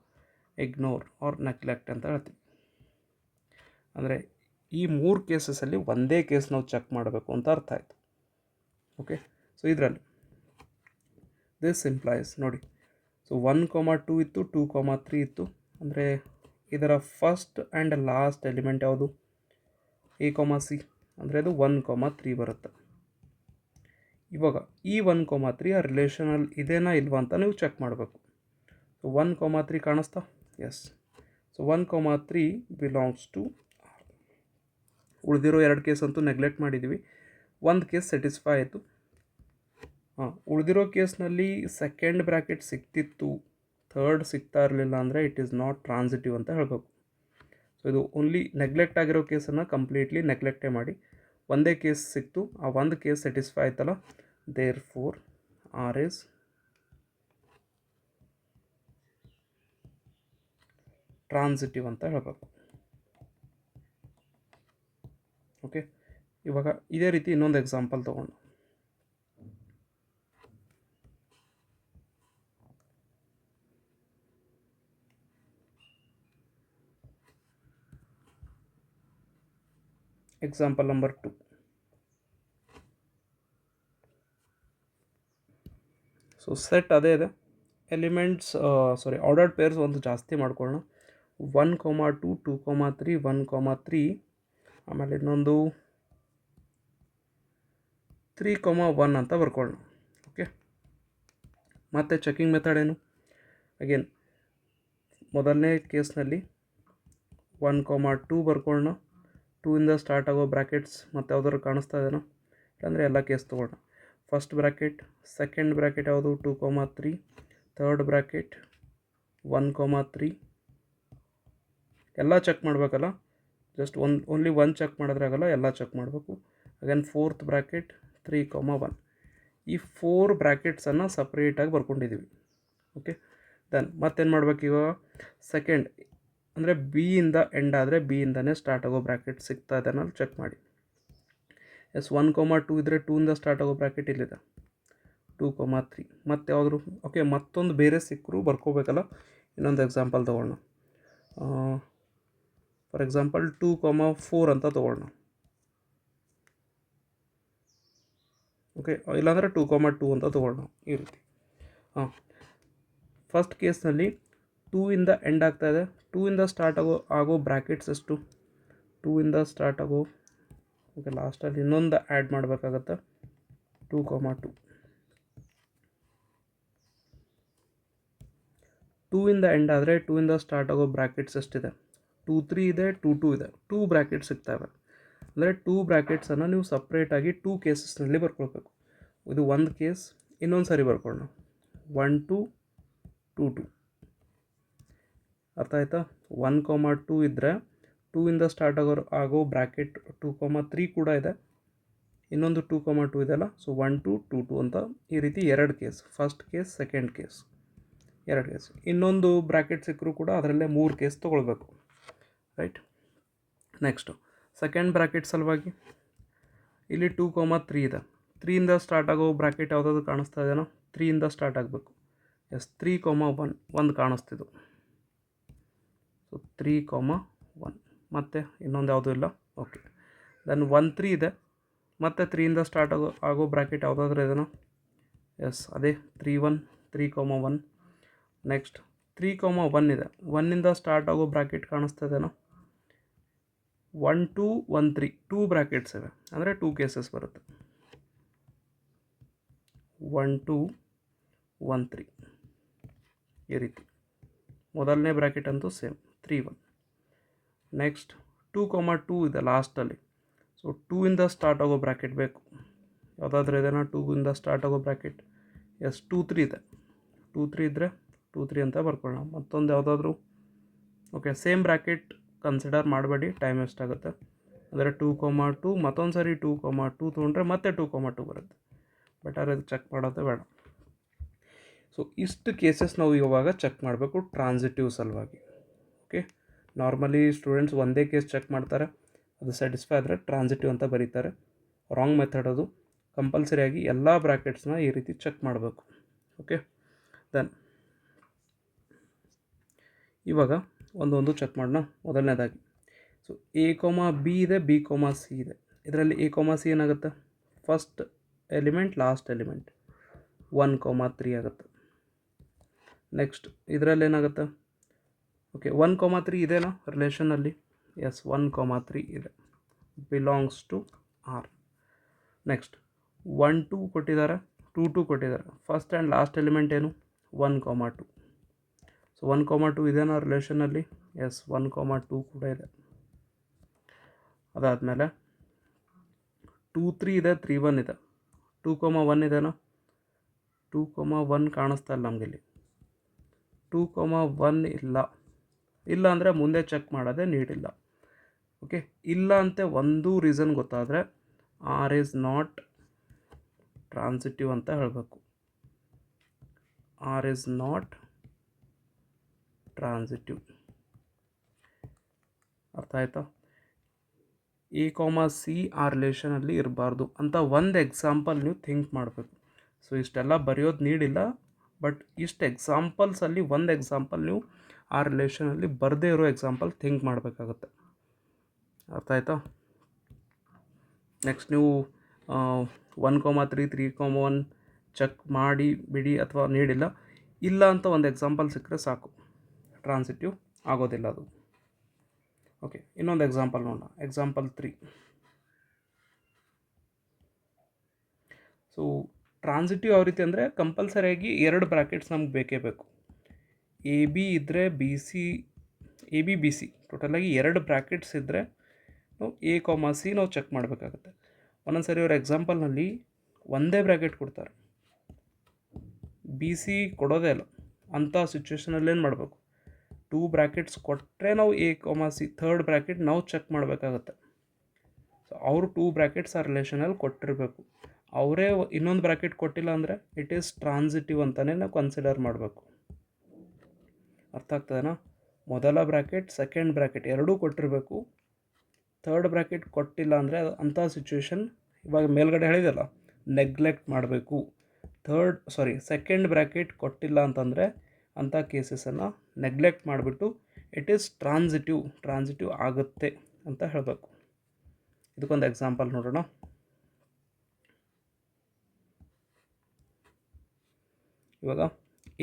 ಇಗ್ನೋರ್ ಆರ್ ನೆಗ್ಲೆಕ್ಟ್ ಅಂತ ಹೇಳ್ತೀವಿ. ಅಂದರೆ ಈ 3 ಕೇಸಸಲ್ಲಿ ಒಂದೇ ಕೇಸ್ ನಾವು ಚೆಕ್ ಮಾಡಬೇಕು ಅಂತ ಅರ್ಥ ಆಯಿತು. ಓಕೆ, ಸೊ ಇದರಲ್ಲಿ ದಿಸ್ ಇಂಪ್ಲೈಸ್ ನೋಡಿ, ಸೊ 1,2 ಇತ್ತು, 2,3 ಇತ್ತು, ಅಂದರೆ ಇದರ ಫಸ್ಟ್ ಆ್ಯಂಡ್ ಲಾಸ್ಟ್ ಎಲಿಮೆಂಟ್ ಯಾವುದು? A, C, ಅಂದರೆ ಅದು 1,3 ಬರುತ್ತೆ. ಇವಾಗ ಈ 1,3 ಆ ರಿಲೇಷನಲ್ಲಿ ಇದೆನಾ ಇಲ್ವಾ ಅಂತ ನೀವು ಚೆಕ್ ಮಾಡಬೇಕು. ಸೊ 1,3 ಕಾಣಿಸ್ತಾ? Yes. So 1,3 belongs to R. ಉಳಿದಿರೋ 2 ಕೇಸ್ ಅಂತೂ ನೆಗ್ಲೆಕ್ಟ್ ಮಾಡಿದ್ದೀವಿ, ಒಂದು ಕೇಸ್ ಸ್ಯಾಟಿಸ್ಫೈ ಆಯಿತು. ಉಳಿದಿರೋ ಕೇಸ್ನಲ್ಲಿ ಸೆಕೆಂಡ್ ಬ್ರ್ಯಾಕೆಟ್ ಸಿಕ್ತಿತ್ತು, ಥರ್ಡ್ ಸಿಗ್ತಾ ಇರಲಿಲ್ಲ ಅಂದರೆ ಇಟ್ ಈಸ್ ನಾಟ್ ಟ್ರಾನ್ಸಿಟಿವ್ ಅಂತ ಹೇಳಬೇಕು. ಸೊ ಇದು ಓನ್ಲಿ ನೆಗ್ಲೆಕ್ಟ್ ಆಗಿರೋ ಕೇಸನ್ನು ಕಂಪ್ಲೀಟ್ಲಿ ನೆಗ್ಲೆಕ್ಟೇ ಮಾಡಿ, ಒಂದೇ ಕೇಸ್ ಸಿಕ್ತು, ಆ ಒಂದು ಕೇಸ್ ಸ್ಯಾಟಿಸ್ಫೈ ಆಯ್ತಲ್ಲ, therefore R is transitive ಅಂತ ಹೇಳಬೇಕು. ಓಕೆ, ಇವಾಗ ಇದೇ ರೀತಿ ಇನ್ನೊಂದು ಎಕ್ಸಾಂಪಲ್ ತೊಗೊಂಡು, ಎಕ್ಸಾಂಪಲ್ ನಂಬರ್ 2. ಸೊ ಸೆಟ್ ಅದೇ ಇದೆ, ಎಲಿಮೆಂಟ್ಸ್ ಆರ್ಡರ್ಡ್ ಪೇರ್ಸ್ ಒಂದು ಜಾಸ್ತಿ ಮಾಡ್ಕೊಳ್ಳೋಣ. 1,2 2,3 1,3, ಆಮೇಲೆ ಇನ್ನೊಂದು 3,1 ಅಂತ ಬರ್ಕೊಳ್ಳೋಣ. ಓಕೆ, ಮತ್ತು ಚೆಕಿಂಗ್ ಮೆಥಡ್ ಏನು? ಅಗೇನ್ ಮೊದಲನೇ ಕೇಸ್ನಲ್ಲಿ 1,2 ಬರ್ಕೊಳ್ಳೋಣ, 2ಇಂದ ಸ್ಟಾರ್ಟ್ ಆಗೋ ಬ್ರ್ಯಾಕೆಟ್ಸ್ ಮತ್ತು ಯಾವ್ದಾದ್ರು ಕಾಣಿಸ್ತಾ ಇದೆನೋ? ಇಲ್ಲಾಂದರೆ ಎಲ್ಲ ಕೇಸ್ ತೊಗೊಳ್ಳೋಣ. ಫಸ್ಟ್ ಬ್ರ್ಯಾಕೆಟ್, ಸೆಕೆಂಡ್ ಬ್ರ್ಯಾಕೆಟ್ ಯಾವುದು? 2,3, ಥರ್ಡ್ ಬ್ರ್ಯಾಕೆಟ್ 1,3, ಎಲ್ಲ ಚೆಕ್ ಮಾಡಬೇಕಲ್ಲ, ಜಸ್ಟ್ ಓನ್ಲಿ ಒನ್ ಚೆಕ್ ಮಾಡಿದ್ರೆ ಆಗಲ್ಲ, ಎಲ್ಲ ಚೆಕ್ ಮಾಡಬೇಕು. Again fourth bracket 3,1. ಈ 4 ಬ್ರ್ಯಾಕೆಟ್ಸನ್ನು ಸಪ್ರೇಟಾಗಿ ಬರ್ಕೊಂಡಿದ್ದೀವಿ. ಓಕೆ, ದೆನ್ ಮತ್ತೇನು ಮಾಡಬೇಕು? ಇವಾಗ ಸೆಕೆಂಡ್ ಅಂದರೆ ಬಿಯಿಂದ ಎಂಡ್ ಆದರೆ ಬಿಯಿಂದನೇ ಸ್ಟಾರ್ಟ್ ಆಗೋ ಬ್ರ್ಯಾಕೆಟ್ ಸಿಗ್ತಾ ಇದೆ ಅನ್ನೋದು ಚೆಕ್ ಮಾಡಿ. ಎಸ್, 1,2 ಇದ್ದರೆ 2ಇಂದ ಸ್ಟಾರ್ಟ್ ಆಗೋ ಬ್ರ್ಯಾಕೆಟ್ ಇಲ್ಲಿದೆ, 2,3. ಮತ್ತು ಯಾವುದ್ರು? ಓಕೆ, ಮತ್ತೊಂದು ಬೇರೆ ಸಿಕ್ಕರೂ ಬರ್ಕೋಬೇಕಲ್ಲ. ಇನ್ನೊಂದು ಎಕ್ಸಾಂಪಲ್ ತೊಗೊಳ್ಳೋಣ. ಫಾರ್ ಎಕ್ಸಾಂಪಲ್ 2,4 ಅಂತ ತೊಗೊಳ್ಳೋಣ. ಓಕೆ, ಇಲ್ಲಾಂದರೆ 2,2 ಅಂತ ತೊಗೊಳ್ಳೋಣ, ಈ ರೀತಿ. ಫಸ್ಟ್ ಕೇಸ್ನಲ್ಲಿ 2ಇಂದ ಎಂಡ್ ಆಗ್ತಾಯಿದೆ, 2ಇಂದ ಸ್ಟಾರ್ಟ್ ಆಗೋ ಬ್ರ್ಯಾಕೆಟ್ಸ್ ಎಷ್ಟು? 2ಇಂದ ಸ್ಟಾರ್ಟ್ ಆಗೋ, ಓಕೆ, ಲಾಸ್ಟಲ್ಲಿ ಇನ್ನೊಂದು ಆ್ಯಡ್ ಮಾಡಬೇಕಾಗತ್ತೆ, 2,2. 2ಇಂದ ಎಂಡ್ ಆದರೆ 2ಇಂದ ಸ್ಟಾರ್ಟ್ ಆಗೋ ಬ್ರ್ಯಾಕೆಟ್ಸ್ ಎಷ್ಟಿದೆ? 2, 3 ಇದೆ, 2, 2 ಇದೆ, 2 ಬ್ರ್ಯಾಕೆಟ್ಸ್ ಸಿಗ್ತಾವೆ. ಅಂದರೆ 2 ಬ್ರ್ಯಾಕೆಟ್ಸನ್ನು ನೀವು ಸಪ್ರೇಟಾಗಿ 2 ಕೇಸಸ್ನಲ್ಲಿ ಬರ್ಕೊಳ್ಬೇಕು. ಇದು ಒಂದು ಕೇಸ್, ಇನ್ನೊಂದು ಸರಿ ಬರ್ಕೊಳ್ಳೋಣ, 1 2 2 2. ಅರ್ಥ ಆಯ್ತಾ? 1,2 ಇದ್ದರೆ 2ಇಂದ ಸ್ಟಾರ್ಟ್ ಆಗೋ ಬ್ರ್ಯಾಕೆಟ್ 2,3 ಕೂಡ ಇದೆ, ಇನ್ನೊಂದು 2,2 ಇದೆಲ್ಲ, ಸೊ 1 2 2 2 ಅಂತ ಈ ರೀತಿ 2 case, first case, second case, 2 case. ಇನ್ನೊಂದು ಬ್ರ್ಯಾಕೆಟ್ ಸಿಕ್ಕರೂ ಕೂಡ ಅದರಲ್ಲೇ 3 ಕೇಸ್ ತೊಗೊಳ್ಬೇಕು, ರೈಟ್? ನೆಕ್ಸ್ಟು ಸೆಕೆಂಡ್ ಬ್ರ್ಯಾಕೆಟ್ ಸಲುವಾಗಿ ಇಲ್ಲಿ 2,3 ಇದೆ, 3ಇಂದ ಸ್ಟಾರ್ಟ್ ಆಗೋ ಬ್ರ್ಯಾಕೆಟ್ ಯಾವುದಾದ್ರು ಕಾಣಿಸ್ತಾ ಇದೆಯೋ? 3ಇಂದ ಸ್ಟಾರ್ಟ್ ಆಗಬೇಕು. ಎಸ್, 3,1 ಒಂದು ಕಾಣಿಸ್ತಿದ್ದು. ಸೊ 3,1 ಮತ್ತು ಇನ್ನೊಂದು ಯಾವುದೂ ಇಲ್ಲ. ಓಕೆ, ದೆನ್ 1 3 ಇದೆ, ಮತ್ತು 3ಇಂದ ಸ್ಟಾರ್ಟ್ ಆಗೋ ಬ್ರ್ಯಾಕೆಟ್ ಯಾವುದಾದ್ರೂ ಇದೆನಾ? ಎಸ್, ಅದೇ 3 1 3,1. ನೆಕ್ಸ್ಟ್ 3,1 ಇದೆ, 1ಇಂದ ಸ್ಟಾರ್ಟ್ ಆಗೋ ಬ್ರ್ಯಾಕೆಟ್ ಕಾಣಿಸ್ತದೇನೋ? 1 2 1 3 2 ಬ್ರ್ಯಾಕೆಟ್ಸ್ ಇವೆ, ಅಂದರೆ 2 ಕೇಸಸ್ ಬರುತ್ತೆ. 1 2 1 3 ಈ ರೀತಿ. ಮೊದಲನೇ ಬ್ರ್ಯಾಕೆಟ್ ಅಂತೂ ಸೇಮ್ 3 1. ನೆಕ್ಸ್ಟ್ 2,2 ಇದೆ ಲಾಸ್ಟಲ್ಲಿ. ಸೊ 2ಇಂದ ಸ್ಟಾರ್ಟ್ ಆಗೋ ಬ್ರ್ಯಾಕೆಟ್ ಬೇಕು, ಯಾವುದಾದ್ರೂ ಇದೆನಾ 2ಇಂದ ಸ್ಟಾರ್ಟ್ ಆಗೋ ಬ್ರ್ಯಾಕೆಟ್? ಎಸ್, 2 3 ಇದೆ. 2 3 ಇದ್ದರೆ 2 3 ಅಂತ ಬರ್ಕೊಳ್ಳೋಣ. ಮತ್ತೊಂದು ಯಾವುದಾದ್ರೂ? ಓಕೆ, ಸೇಮ್ ಬ್ರ್ಯಾಕೆಟ್ ಕನ್ಸಿಡರ್ ಮಾಡಬೇಡಿ, ಟೈಮ್ ವೇಸ್ಟ್ ಆಗುತ್ತೆ. ಅಂದರೆ 2,2 ಮತ್ತೊಂದು ಸರಿ 2,2 ತೊಗೊಂಡ್ರೆ ಮತ್ತೆ 2,2 ಬರುತ್ತೆ. ಬೆಟರ್ ಇದು ಚೆಕ್ ಮಾಡೋದೇ ಬೇಡ. ಸೊ ಇಷ್ಟು ಕೇಸಸ್ ನಾವು ಇವಾಗ ಚೆಕ್ ಮಾಡಬೇಕು ಟ್ರಾನ್ಸಿಟಿವ್ ಸಲುವಾಗಿ. ಓಕೆ, ನಾರ್ಮಲಿ ಸ್ಟೂಡೆಂಟ್ಸ್ ಒಂದೇ ಕೇಸ್ ಚೆಕ್ ಮಾಡ್ತಾರೆ, ಅದು ಸ್ಯಾಟಿಸ್ಫೈ ಆದರೆ ಟ್ರಾನ್ಸಿಟಿವ್ ಅಂತ ಬರೀತಾರೆ. ರಾಂಗ್ ಮೆಥಡ್ ಅದು. ಕಂಪಲ್ಸರಿಯಾಗಿ ಎಲ್ಲ ಬ್ರ್ಯಾಕೆಟ್ಸ್ನ ಈ ರೀತಿ ಚೆಕ್ ಮಾಡಬೇಕು. ಓಕೆ, ದೆನ್ ಇವಾಗ ಒಂದೊಂದು ಚೆಕ್ ಮಾಡೋಣ. ಮೊದಲನೇದಾಗಿ ಸೊ A, B ಇದೆ, B, C ಇದೆ. ಇದರಲ್ಲಿ A, C ಏನಾಗುತ್ತೆ? ಫಸ್ಟ್ ಎಲಿಮೆಂಟ್ ಲಾಸ್ಟ್ ಎಲಿಮೆಂಟ್ 1, 3 ಆಗುತ್ತೆ. ನೆಕ್ಸ್ಟ್ ಇದರಲ್ಲಿ ಏನಾಗುತ್ತೆ? ಓಕೆ, 1, 3 ಇದೆನಾ ರಿಲೇಷನಲ್ಲಿ? ಎಸ್, 1, 3 ಇದೆ, ಬಿಲಾಂಗ್ಸ್ ಟು R. ನೆಕ್ಸ್ಟ್ 1 2 ಕೊಟ್ಟಿದ್ದಾರೆ, 2 2 ಕೊಟ್ಟಿದ್ದಾರೆ. ಫಸ್ಟ್ ಆ್ಯಂಡ್ ಲಾಸ್ಟ್ ಎಲಿಮೆಂಟ್ ಏನು? 1, 2. ಸೊ 1, 2 ಇದೆನಾ ರಿಲೇಷನಲ್ಲಿ? ಎಸ್, 1, 2 ಕೂಡ ಇದೆ. ಅದಾದಮೇಲೆ 2 3 ಇದೆ, 3 1 ಇದೆ. 2, 1 ಇದೆನಾ? 2, 1 ಕಾಣಿಸ್ತಾ ಇಲ್ಲ ನಮಗಿಲ್ಲಿ. 2, 1 ಇಲ್ಲ ಅಂದರೆ ಮುಂದೆ ಚೆಕ್ ಮಾಡೋದೇ ನೀಡಿಲ್ಲ. ಓಕೆ, ಇಲ್ಲ ಅಂತ ಒಂದು ರೀಸನ್ ಗೊತ್ತಾದರೆ R is not ಟ್ರಾನ್ಸಿಟಿವ್ ಅಂತ ಹೇಳಬೇಕು. R is not transitive. ಅರ್ಥ ಆಯ್ತಾ? A, C ಆ ರಿಲೇಷನಲ್ಲಿ ಇರಬಾರ್ದು ಅಂತ ಒಂದು ಎಕ್ಸಾಂಪಲ್ ನೀವು ಥಿಂಕ್ ಮಾಡಬೇಕು. ಸೊ ಇಷ್ಟೆಲ್ಲ ಬರೆಯೋದು ನೀಡಿಲ್ಲ, ಬಟ್ ಇಷ್ಟು ಎಕ್ಸಾಂಪಲ್ಸಲ್ಲಿ ಒಂದು ಎಕ್ಸಾಂಪಲ್ ನೀವು ಆ ರಿಲೇಷನಲ್ಲಿ ಬರದೇ ಇರೋ ಎಕ್ಸಾಂಪಲ್ ಥಿಂಕ್ ಮಾಡಬೇಕಾಗುತ್ತೆ. ಅರ್ಥ ಆಯ್ತಾ? ನೆಕ್ಸ್ಟ್ ನೀವು 1, 3 3,1 ಚೆಕ್ ಮಾಡಿ ಬಿಡಿ, ಅಥವಾ ನೀಡಿಲ್ಲ, ಇಲ್ಲ ಅಂತ ಒಂದು ಎಕ್ಸಾಂಪಲ್ ಸಿಕ್ಕರೆ ಸಾಕು, ಟ್ರಾನ್ಸಿಟಿವ್ ಆಗೋದಿಲ್ಲ ಅದು. ಓಕೆ, ಇನ್ನೊಂದು ಎಕ್ಸಾಂಪಲ್ ನೋಡೋಣ. ಎಕ್ಸಾಂಪಲ್ 3. ಸೊ ಟ್ರಾನ್ಸಿಟಿವ್ ಯಾವ ರೀತಿ ಅಂದರೆ, ಕಂಪಲ್ಸರಿಯಾಗಿ 2 ಬ್ರ್ಯಾಕೆಟ್ಸ್ ನಮ್ಗೆ ಬೇಕೇ ಬೇಕು. ಎ ಬಿ ಇದ್ದರೆ ಎ ಬಿ ಸಿ ಟೋಟಲಾಗಿ 2 ಬ್ರ್ಯಾಕೆಟ್ಸ್ ಇದ್ದರೆ ನಾವು A, C ನಾವು ಚೆಕ್ ಮಾಡಬೇಕಾಗುತ್ತೆ. ಒಂದೊಂದು ಸರಿ ಅವ್ರ ಎಕ್ಸಾಂಪಲ್ನಲ್ಲಿ ಒಂದೇ ಬ್ರ್ಯಾಕೆಟ್ ಕೊಡ್ತಾರೆ, B, C ಕೊಡೋದೇ ಇಲ್ಲ. ಅಂಥ ಸಿಚುವೇಷನಲ್ಲಿ ಏನು ಮಾಡಬೇಕು? 2 ಬ್ರ್ಯಾಕೆಟ್ಸ್ ಕೊಟ್ಟರೆ ನಾವು A, C ಥರ್ಡ್ ಬ್ರ್ಯಾಕೆಟ್ ನಾವು ಚೆಕ್ ಮಾಡಬೇಕಾಗತ್ತೆ. ಸೊ ಅವರು 2 ಬ್ರ್ಯಾಕೆಟ್ಸ್ ಆ ರಿಲೇಷನಲ್ಲಿ ಕೊಟ್ಟಿರಬೇಕು. ಅವರೇ ಇನ್ನೊಂದು ಬ್ರ್ಯಾಕೆಟ್ ಕೊಟ್ಟಿಲ್ಲ ಅಂದರೆ ಇಟ್ ಈಸ್ ಟ್ರಾನ್ಸಿಟಿವ್ ಅಂತಲೇ ನಾವು ಕನ್ಸಿಡರ್ ಮಾಡಬೇಕು. ಅರ್ಥ ಆಗ್ತದೇನಾ? ಮೊದಲ ಬ್ರ್ಯಾಕೆಟ್, ಸೆಕೆಂಡ್ ಬ್ರ್ಯಾಕೆಟ್ ಎರಡೂ ಕೊಟ್ಟಿರಬೇಕು. ಥರ್ಡ್ ಬ್ರ್ಯಾಕೆಟ್ ಕೊಟ್ಟಿಲ್ಲ ಅಂದರೆ ಅಂಥ ಸಿಚುವೇಶನ್, ಇವಾಗ ಮೇಲ್ಗಡೆ ಹೇಳಿದಲ್ಲ, ನೆಗ್ಲೆಕ್ಟ್ ಮಾಡಬೇಕು. ಸೆಕೆಂಡ್ ಬ್ರ್ಯಾಕೆಟ್ ಕೊಟ್ಟಿಲ್ಲ ಅಂತಂದರೆ ಅಂಥ ಕೇಸಸನ್ನು ನೆಗ್ಲೆಕ್ಟ್ ಮಾಡಿಬಿಟ್ಟು ಇಟ್ ಈಸ್ ಟ್ರಾನ್ಸಿಟಿವ್ ಆಗುತ್ತೆ ಅಂತ ಹೇಳಬೇಕು. ಇದಕ್ಕೊಂದು ಎಕ್ಸಾಂಪಲ್ ನೋಡೋಣ. ಇವಾಗ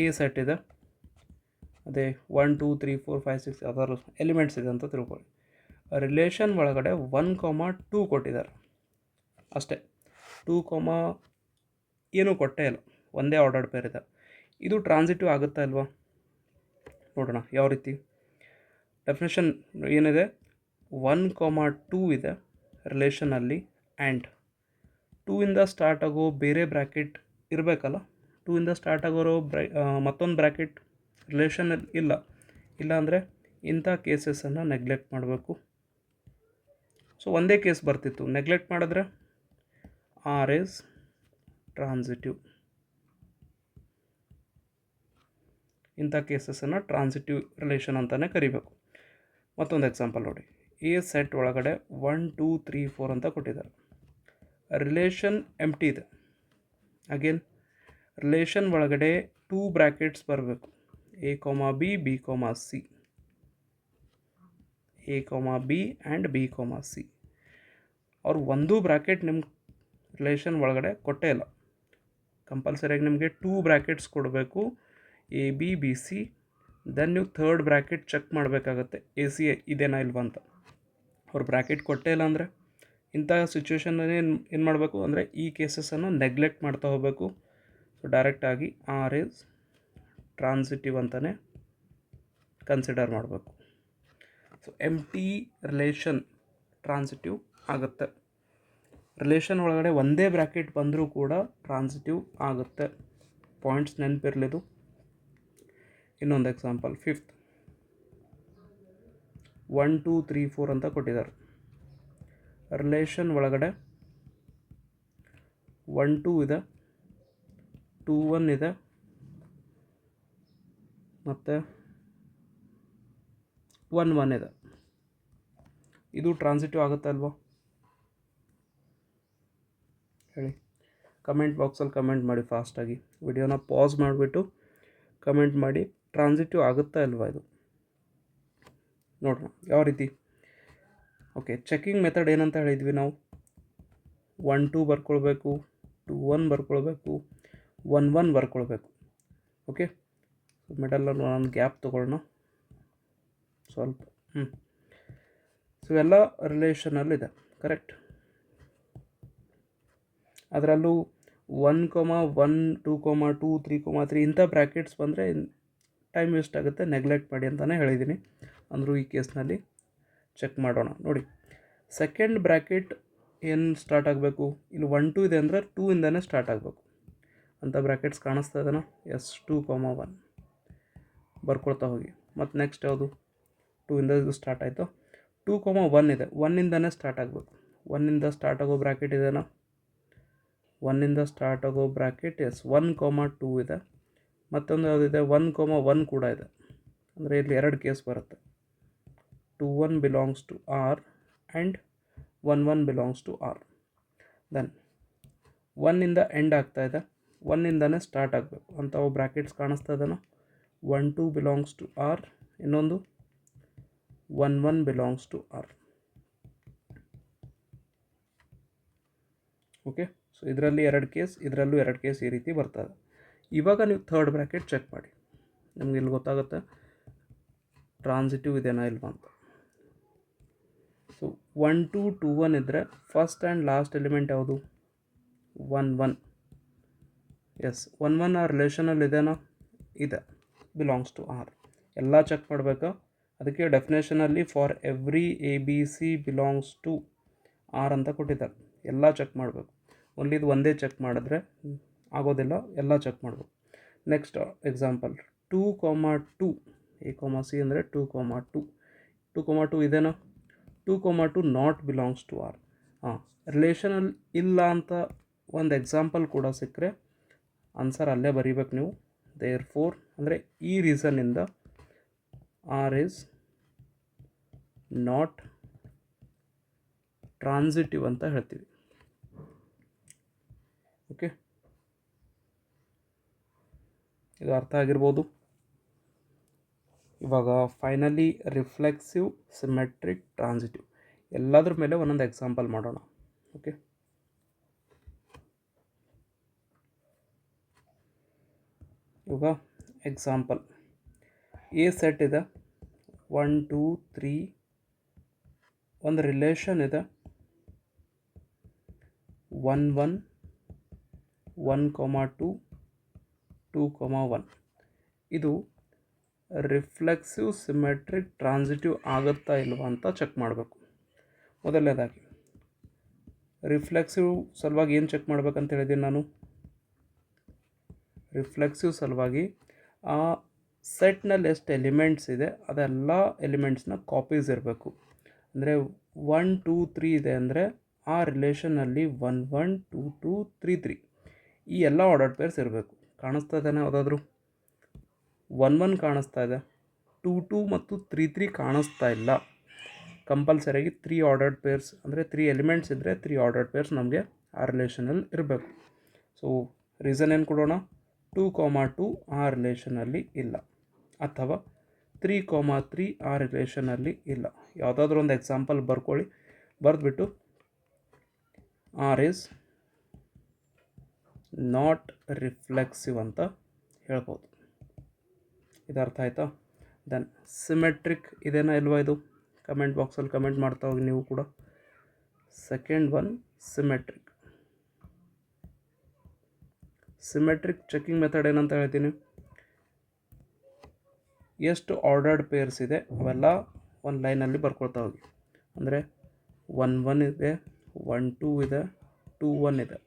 A ಸೆಟ್ ಇದೆ, ಅದೇ 1 2 3 4 5 6 ಯಾವ್ದಾದ್ರು ಎಲಿಮೆಂಟ್ಸ್ ಇದೆ ಅಂತ ತಿಳ್ಕೊಳ್ಳಿ. ರಿಲೇಷನ್ ಒಳಗಡೆ 1, 2 ಕೊಟ್ಟಿದ್ದಾರೆ ಅಷ್ಟೇ. 2, ಏನೂ ಕೊಟ್ಟೇ ಇಲ್ಲ, ಒಂದೇ ಆರ್ಡರ್ಡ್ ಪೇರ್ ಇದೆ. ಇದು ಟ್ರಾನ್ಸಿಟಿವ್ ಆಗುತ್ತಾ ಇಲ್ವಾ ನೋಡೋಣ ಯಾವ ರೀತಿ. ಡೆಫಿನೇಷನ್ ಏನಿದೆ? 1, 2 ಇದೆ ರಿಲೇಷನಲ್ಲಿ, ಆ್ಯಂಡ್ 2ಇಂದ ಸ್ಟಾರ್ಟ್ ಆಗೋ ಬೇರೆ ಬ್ರ್ಯಾಕೆಟ್ ಇರಬೇಕಲ್ಲ. 2ಇಂದ ಸ್ಟಾರ್ಟ್ ಆಗೋರೋ ಮತ್ತೊಂದು ಬ್ರ್ಯಾಕೆಟ್ ರಿಲೇಷನಲ್ಲಿ ಇಲ್ಲ ಅಂದರೆ ಇಂಥ ಕೇಸಸನ್ನು ನೆಗ್ಲೆಕ್ಟ್ ಮಾಡಬೇಕು. ಸೊ ಒಂದೇ ಕೇಸ್ ಬರ್ತಿತ್ತು, ನೆಗ್ಲೆಕ್ಟ್ ಮಾಡಿದ್ರೆ R is ಟ್ರಾನ್ಸಿಟಿವ್. ಇಂಥ ಕೇಸಸನ್ನು ಟ್ರಾನ್ಸಿಟಿವ್ ರಿಲೇಷನ್ ಅಂತಲೇ ಕರಿಬೇಕು. ಮತ್ತೊಂದು ಎಕ್ಸಾಂಪಲ್ ನೋಡಿ. A ಸೆಟ್ ಒಳಗಡೆ 1 2 3 4 ಅಂತ ಕೊಟ್ಟಿದ್ದಾರೆ. ರಿಲೇಷನ್ ಎಂಪ್ಟಿ ಇದೆ. ಅಗೇನ್ ರಿಲೇಷನ್ ಒಳಗಡೆ 2 ಬ್ರ್ಯಾಕೆಟ್ಸ್ ಬರಬೇಕು, A, B, B, C. A comma b and b comma c. ಅವ್ರು ಒಂದು ಬ್ರ್ಯಾಕೆಟ್ ನಿಮ್ಮ ರಿಲೇಷನ್ ಒಳಗಡೆ ಕೊಟ್ಟೇ ಇಲ್ಲ. ಕಂಪಲ್ಸರಿಯಾಗಿ ನಿಮಗೆ 2 ಬ್ರ್ಯಾಕೆಟ್ಸ್ ಕೊಡಬೇಕು, a b b c. Then ನೀವು ಥರ್ಡ್ ಬ್ರ್ಯಾಕೆಟ್ ಚೆಕ್ ಮಾಡಬೇಕಾಗತ್ತೆ ಎ ಸಿ ಇದೇನಾ ಇಲ್ವಾ ಅಂತ. ಅವ್ರು ಬ್ರ್ಯಾಕೆಟ್ ಕೊಟ್ಟೇ ಇಲ್ಲ ಅಂದರೆ ಇಂಥ ಸಿಚುವೇಷನ್ನಲ್ಲಿ ಏನು ಮಾಡಬೇಕು ಅಂದರೆ ಈ ಕೇಸಸನ್ನು ನೆಗ್ಲೆಕ್ಟ್ ಮಾಡ್ತಾ ಹೋಗಬೇಕು. ಸೊ ಡೈರೆಕ್ಟಾಗಿ ಆರ್ ಇಸ್ ಟ್ರಾನ್ಸಿಟಿವ್ ಅಂತಲೇ ಕನ್ಸಿಡರ್ ಮಾಡಬೇಕು. ಸೊ ಎಂಟಿ ರಿಲೇಷನ್ ಟ್ರಾನ್ಸಿಟಿವ್ ಆಗುತ್ತೆ. ರಿಲೇಷನ್ ಒಳಗಡೆ ಒಂದೇ ಬ್ರ್ಯಾಕೆಟ್ ಬಂದರೂ ಕೂಡ ಟ್ರಾನ್ಸಿಟಿವ್ ಆಗುತ್ತೆ. ಪಾಯಿಂಟ್ಸ್ ನೆನಪಿರಲಿದು. ಇನ್ನೊಂದು ಎಕ್ಸಾಂಪಲ್ 5th 1 2 3 4 ಅಂತ ಕೊಟ್ಟಿದ್ದಾರೆ. ರಿಲೇಷನ್ ಒಳಗಡೆ 1 2 ಇದೆ, 2 1 ಇದೆ, ಮತ್ತು 1 1 ಇದೆ. ಇದು ಟ್ರಾನ್ಸಿಟಿವ್ ಆಗುತ್ತೆ ಅಲ್ವಾ? ಹೇಳಿ, ಕಮೆಂಟ್ ಬಾಕ್ಸಲ್ಲಿ ಕಮೆಂಟ್ ಮಾಡಿ ಫಾಸ್ಟಾಗಿ. ವಿಡಿಯೋನ ಪಾಸ್ ಮಾಡಿಬಿಟ್ಟು ಕಮೆಂಟ್ ಮಾಡಿ, ಟ್ರಾನ್ಸಿಟಿವ್ ಆಗುತ್ತಾ ಅಲ್ವಾ ಇದು ನೋಡೋಣ ಯಾವ ರೀತಿ. ಓಕೆ, ಚೆಕಿಂಗ್ ಮೆಥಡ್ ಏನಂತ ಹೇಳಿದ್ವಿ ನಾವು? 1 2 ಬರ್ಕೊಳ್ಬೇಕು, 2 1 ಬರ್ಕೊಳ್ಬೇಕು, 1 1 ಬರ್ಕೊಳ್ಬೇಕು. ಓಕೆ, ಮಿಡಲಲ್ಲಿ ಒಂದು ಗ್ಯಾಪ್ ತೊಗೊಳ್ಳೋಣ ಸ್ವಲ್ಪ. ಸೊ ಎಲ್ಲ ರಿಲೇಷನಲ್ಲಿದೆ, ಕರೆಕ್ಟ್. ಅದರಲ್ಲೂ 1 1 2 2 3 3 ಇಂಥ ಬ್ರ್ಯಾಕೆಟ್ಸ್ ಬಂದರೆ ಟೈಮ್ ವೇಸ್ಟ್ ಆಗುತ್ತೆ, ನೆಗ್ಲೆಕ್ಟ್ ಮಾಡಿ ಅಂತಲೇ ಹೇಳಿದ್ದೀನಿ. ಅಂದರೂ ಈ ಕೇಸ್ನಲ್ಲಿ ಚೆಕ್ ಮಾಡೋಣ. ನೋಡಿ, ಸೆಕೆಂಡ್ ಬ್ರ್ಯಾಕೆಟ್ ಏನು ಸ್ಟಾರ್ಟ್ ಆಗಬೇಕು? ಇಲ್ಲಿ 1 2 ಇದೆ ಅಂದರೆ 2 ಇಂದನೇ ಸ್ಟಾರ್ಟ್ ಆಗಬೇಕು. ಅಂಥ ಬ್ರ್ಯಾಕೆಟ್ಸ್ ಕಾಣಿಸ್ತಾ ಇದೆನಾ? ಎಸ್, 2 1 ಬರ್ಕೊಳ್ತಾ ಹೋಗಿ. ಮತ್ತು ನೆಕ್ಸ್ಟ್ ಯಾವುದು? 2 ಇಂದ ಇದು ಸ್ಟಾರ್ಟ್ ಆಯಿತು. 2 1 ಇದೆ, 1 ಇಂದನೇ ಸ್ಟಾರ್ಟ್ ಆಗಬೇಕು. 1 ಇಂದ ಸ್ಟಾರ್ಟ್ ಆಗೋ ಬ್ರ್ಯಾಕೆಟ್ ಇದೆನಾ? 1 ಇಂದ ಸ್ಟಾರ್ಟ್ ಆಗೋ ಬ್ರ್ಯಾಕೆಟ್ ಎಸ್ 1 2 ಇದೆ. ಮತ್ತೊಂದು ಯಾವುದಿದೆ? 1 1 ಕೂಡ ಇದೆ. ಅಂದರೆ ಇಲ್ಲಿ 2 ಕೇಸ್ ಬರುತ್ತೆ. 2 1 belongs to R and 1 1 belongs to R. Then 1 ಇಂದ ಎಂಡ್ ಆಗ್ತಾ ಇದೆ, 1 ಇಂದನೇ ಸ್ಟಾರ್ಟ್ ಆಗಬೇಕು. ಅಂಥವು ಬ್ರ್ಯಾಕೆಟ್ಸ್ ಕಾಣಿಸ್ತಾ ಇದೆನಾ? 1 2 ಬಿಲಾಂಗ್ಸ್ ಟು ಆರ್, ಇನ್ನೊಂದು 1 1 belongs to R. Okay, so ಇದರಲ್ಲಿ 2 ಕೇಸ್, ಇದರಲ್ಲೂ 2 ಕೇಸ್ ಈ ರೀತಿ ಬರ್ತದೆ. ಇವಾಗ ನೀವು ಥರ್ಡ್ ಬ್ರ್ಯಾಕೆಟ್ ಚೆಕ್ ಮಾಡಿ, ನಿಮ್ಗೆ ಇಲ್ಲಿ ಗೊತ್ತಾಗುತ್ತೆ ಟ್ರಾನ್ಸಿಟಿವ್ ಇದೆನಾ ಇಲ್ವಾ ಅಂತ. ಸೊ 1 2 2 1 ಇದ್ದರೆ ಫಸ್ಟ್ ಆ್ಯಂಡ್ ಲಾಸ್ಟ್ ಎಲಿಮೆಂಟ್ ಯಾವುದು? 1 1. ಎಸ್, 1 1 ಆ ರಿಲೇಷನಲ್ಲಿ ಇದೆನಾ? ಇದೆ, ಬಿಲಾಂಗ್ಸ್ ಟು ಆರ್. ಎಲ್ಲ ಚೆಕ್ ಮಾಡಬೇಕಾ? ಅದಕ್ಕೆ ಡೆಫಿನೇಷನಲ್ಲಿ for every A B C belongs to R ಅಂತ ಕೊಟ್ಟಿದ್ದಾರೆ. ಎಲ್ಲ ಚೆಕ್ ಮಾಡಬೇಕು. ಓನ್ಲಿ ಇದು ಒಂದೇ ಚೆಕ್ ಮಾಡಿದ್ರೆ ಆಗೋದಿಲ್ಲ, ಎಲ್ಲ ಚೆಕ್ ಮಾಡಬೇಕು. ನೆಕ್ಸ್ಟ್ ಎಕ್ಸಾಂಪಲ್ 2 2 ಎ ಸಿ ಅಂದರೆ 2 2 2 2 ಇದೇನಾ? 2 2 ನಾಟ್ ಬಿಲಾಂಗ್ಸ್ ಟು ಆರ್. ರಿಲೇಷನಲ್ಲಿ ಇಲ್ಲ ಅಂತ ಒಂದು ಎಕ್ಸಾಂಪಲ್ ಕೂಡ ಸಿಕ್ಕರೆ ಆನ್ಸರ್ ಅಲ್ಲೇ ಬರೀಬೇಕು ನೀವು. ದೇರ್ ಫೋರ್ ಅಂದರೆ ಈ ರೀಸನ್ನಿಂದ ಆರ್ ಈಸ್ ನಾಟ್ ಟ್ರಾನ್ಸಿಟಿವ್ ಅಂತ ಹೇಳ್ತೀವಿ. ಓಕೆ, ಇದು ಅರ್ಥ ಆಗಿರ್ಬೋದು. ಇವಾಗ ಫೈನಲಿ ರಿಫ್ಲೆಕ್ಸಿವ್, ಸಿಮೆಟ್ರಿಕ್, ಟ್ರಾನ್ಸಿಟಿವ್ ಎಲ್ಲದ್ರ ಮೇಲೆ ಒಂದೊಂದು ಎಕ್ಸಾಂಪಲ್ ಮಾಡೋಣ. ಓಕೆ, ಇವಾಗ ಎಕ್ಸಾಂಪಲ್ ಎ ಸೆಟ್ ಇದೆ, 1 2 3, ಒಂದು ರಿಲೇಷನ್ ಇದೆ 1 1 1 2 2 1. ಇದು ರಿಫ್ಲೆಕ್ಸಿವ್, ಸಿಮೆಟ್ರಿಕ್, ಟ್ರಾನ್ಸಿಟಿವ್ ಆಗುತ್ತಾ ಇಲ್ವಾ ಅಂತ ಚೆಕ್ ಮಾಡಬೇಕು. ಮೊದಲನೇದಾಗಿ ರಿಫ್ಲೆಕ್ಸಿವ್ ಸಲುವಾಗಿ ಏನು ಚೆಕ್ ಮಾಡ್ಬೇಕಂತ ಹೇಳಿದ್ದೀನಿ ನಾನು? ರಿಫ್ಲೆಕ್ಸಿವ್ ಸಲುವಾಗಿ ಆ ಸೆಟ್ನಲ್ಲಿ ಎಷ್ಟು ಎಲಿಮೆಂಟ್ಸ್ ಇದೆ ಅದೆಲ್ಲ ಎಲಿಮೆಂಟ್ಸ್ನ ಕಾಪೀಸ್ ಇರಬೇಕು. ಅಂದರೆ 1 2 3 ಇದೆ ಅಂದರೆ ಆ ರಿಲೇಷನ್ನಲ್ಲಿ 1 1 2 2 3 3 ಈ ಎಲ್ಲ ಆರ್ಡರ್ಡ್ ಪೇರ್ಸ್ ಇರಬೇಕು. ಕಾಣಿಸ್ತಾ ಇದ್ದಾನೆ ಯಾವುದಾದ್ರೂ? 1 1 ಕಾಣಿಸ್ತಾ ಇದೆ, 2 2 ಮತ್ತು 3 3 ಕಾಣಿಸ್ತಾ ಇಲ್ಲ. ಕಂಪಲ್ಸರಿಯಾಗಿ 3 ಆರ್ಡರ್ಡ್ ಪೇರ್ಸ್ ಅಂದರೆ 3 ಎಲಿಮೆಂಟ್ಸ್ ಇದ್ದರೆ 3 ಆರ್ಡರ್ಡ್ ಪೇರ್ಸ್ ನಮಗೆ ಆ ರಿಲೇಷನಲ್ಲಿ ಇರಬೇಕು. ಸೊ ರೀಸನ್ ಏನು ಕೊಡೋಣ? 2 2 ಆ ರಿಲೇಷನಲ್ಲಿ ಇಲ್ಲ, ಅಥವಾ 3,3 ಆ ರಿಲೇಷನಲ್ಲಿ ಇಲ್ಲ. ಯಾವುದಾದ್ರೂ ಒಂದು ಎಕ್ಸಾಂಪಲ್ ಬರ್ಕೊಳ್ಳಿ, ಬರೆದ್ಬಿಟ್ಟು ಆರ್ ಈಸ್ ನಾಟ್ ರಿಫ್ಲೆಕ್ಸಿವ್ ಅಂತ ಹೇಳ್ಬೋದು. ಇದು ಅರ್ಥ ಆಯಿತಾ? ದೆನ್ ಸಿಮೆಟ್ರಿಕ್ ಇದೇನಾ ಇಲ್ವಾ? ಇದು ಕಮೆಂಟ್ ಬಾಕ್ಸಲ್ಲಿ ಕಮೆಂಟ್ ಮಾಡ್ತಾ ಹೋಗಿ ನೀವು ಕೂಡ. Second one symmetric. Symmetric checking method ಏನಂತ ಹೇಳ್ತೀನಿ, ಎಷ್ಟು ಆರ್ಡರ್ಡ್ ಪೇರ್ಸ್ ಇದೆ ಅವೆಲ್ಲ ಒಂದು ಲೈನಲ್ಲಿ ಬರ್ಕೊಳ್ತಾ ಹೋಗಿ. ಅಂದರೆ 1 ಇದೆ, 1 2 ಇದೆ, 2 1 ಇದೆ.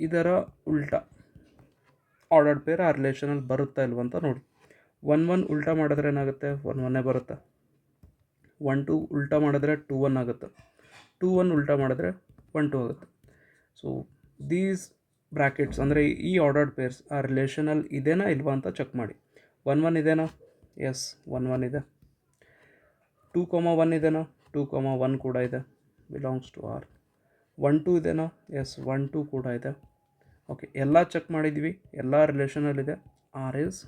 ಇದರ ಉಲ್ಟಾ ಆರ್ಡರ್ಡ್ ಪೇರ್ ಆ ರಿಲೇಷನಲ್ಲಿ ಬರುತ್ತಾ ಇಲ್ವಂತ ನೋಡಿ. 1 1 ಉಲ್ಟಾ ಮಾಡಿದ್ರೆ ಏನಾಗುತ್ತೆ? 1 1 ಬರುತ್ತೆ. 1 2 ಉಲ್ಟಾ ಮಾಡಿದ್ರೆ 2 1 ಆಗುತ್ತೆ. 2 1 ಉಲ್ಟಾ ಮಾಡಿದ್ರೆ 1 2 ಆಗುತ್ತೆ. ಸೊ ದೀಸ್ ಬ್ರ್ಯಾಕೆಟ್ಸ್ ಅಂದರೆ ಈ ಆರ್ಡರ್ಡ್ ಪೇರ್ಸ್ ಆ ರಿಲೇಷನಲ್ಲಿ ಇದೇನಾ ಇಲ್ವಾ ಅಂತ ಚೆಕ್ ಮಾಡಿ. 1 1 ಇದೆನಾ? ಎಸ್ 1 1 ಇದೆ. 2 1 ಇದೆನಾ? 2 1 ಕೂಡ ಇದೆ, ಬಿಲಾಂಗ್ಸ್ ಟು ಆರ್. 1 2 ಇದೆನಾ? ಎಸ್ 1 2 ಕೂಡ ಇದೆ. ಓಕೆ, ಎಲ್ಲ ಚೆಕ್ ಮಾಡಿದ್ವಿ, ಎಲ್ಲ ರಿಲೇಷನಲ್ಲಿದೆ. R is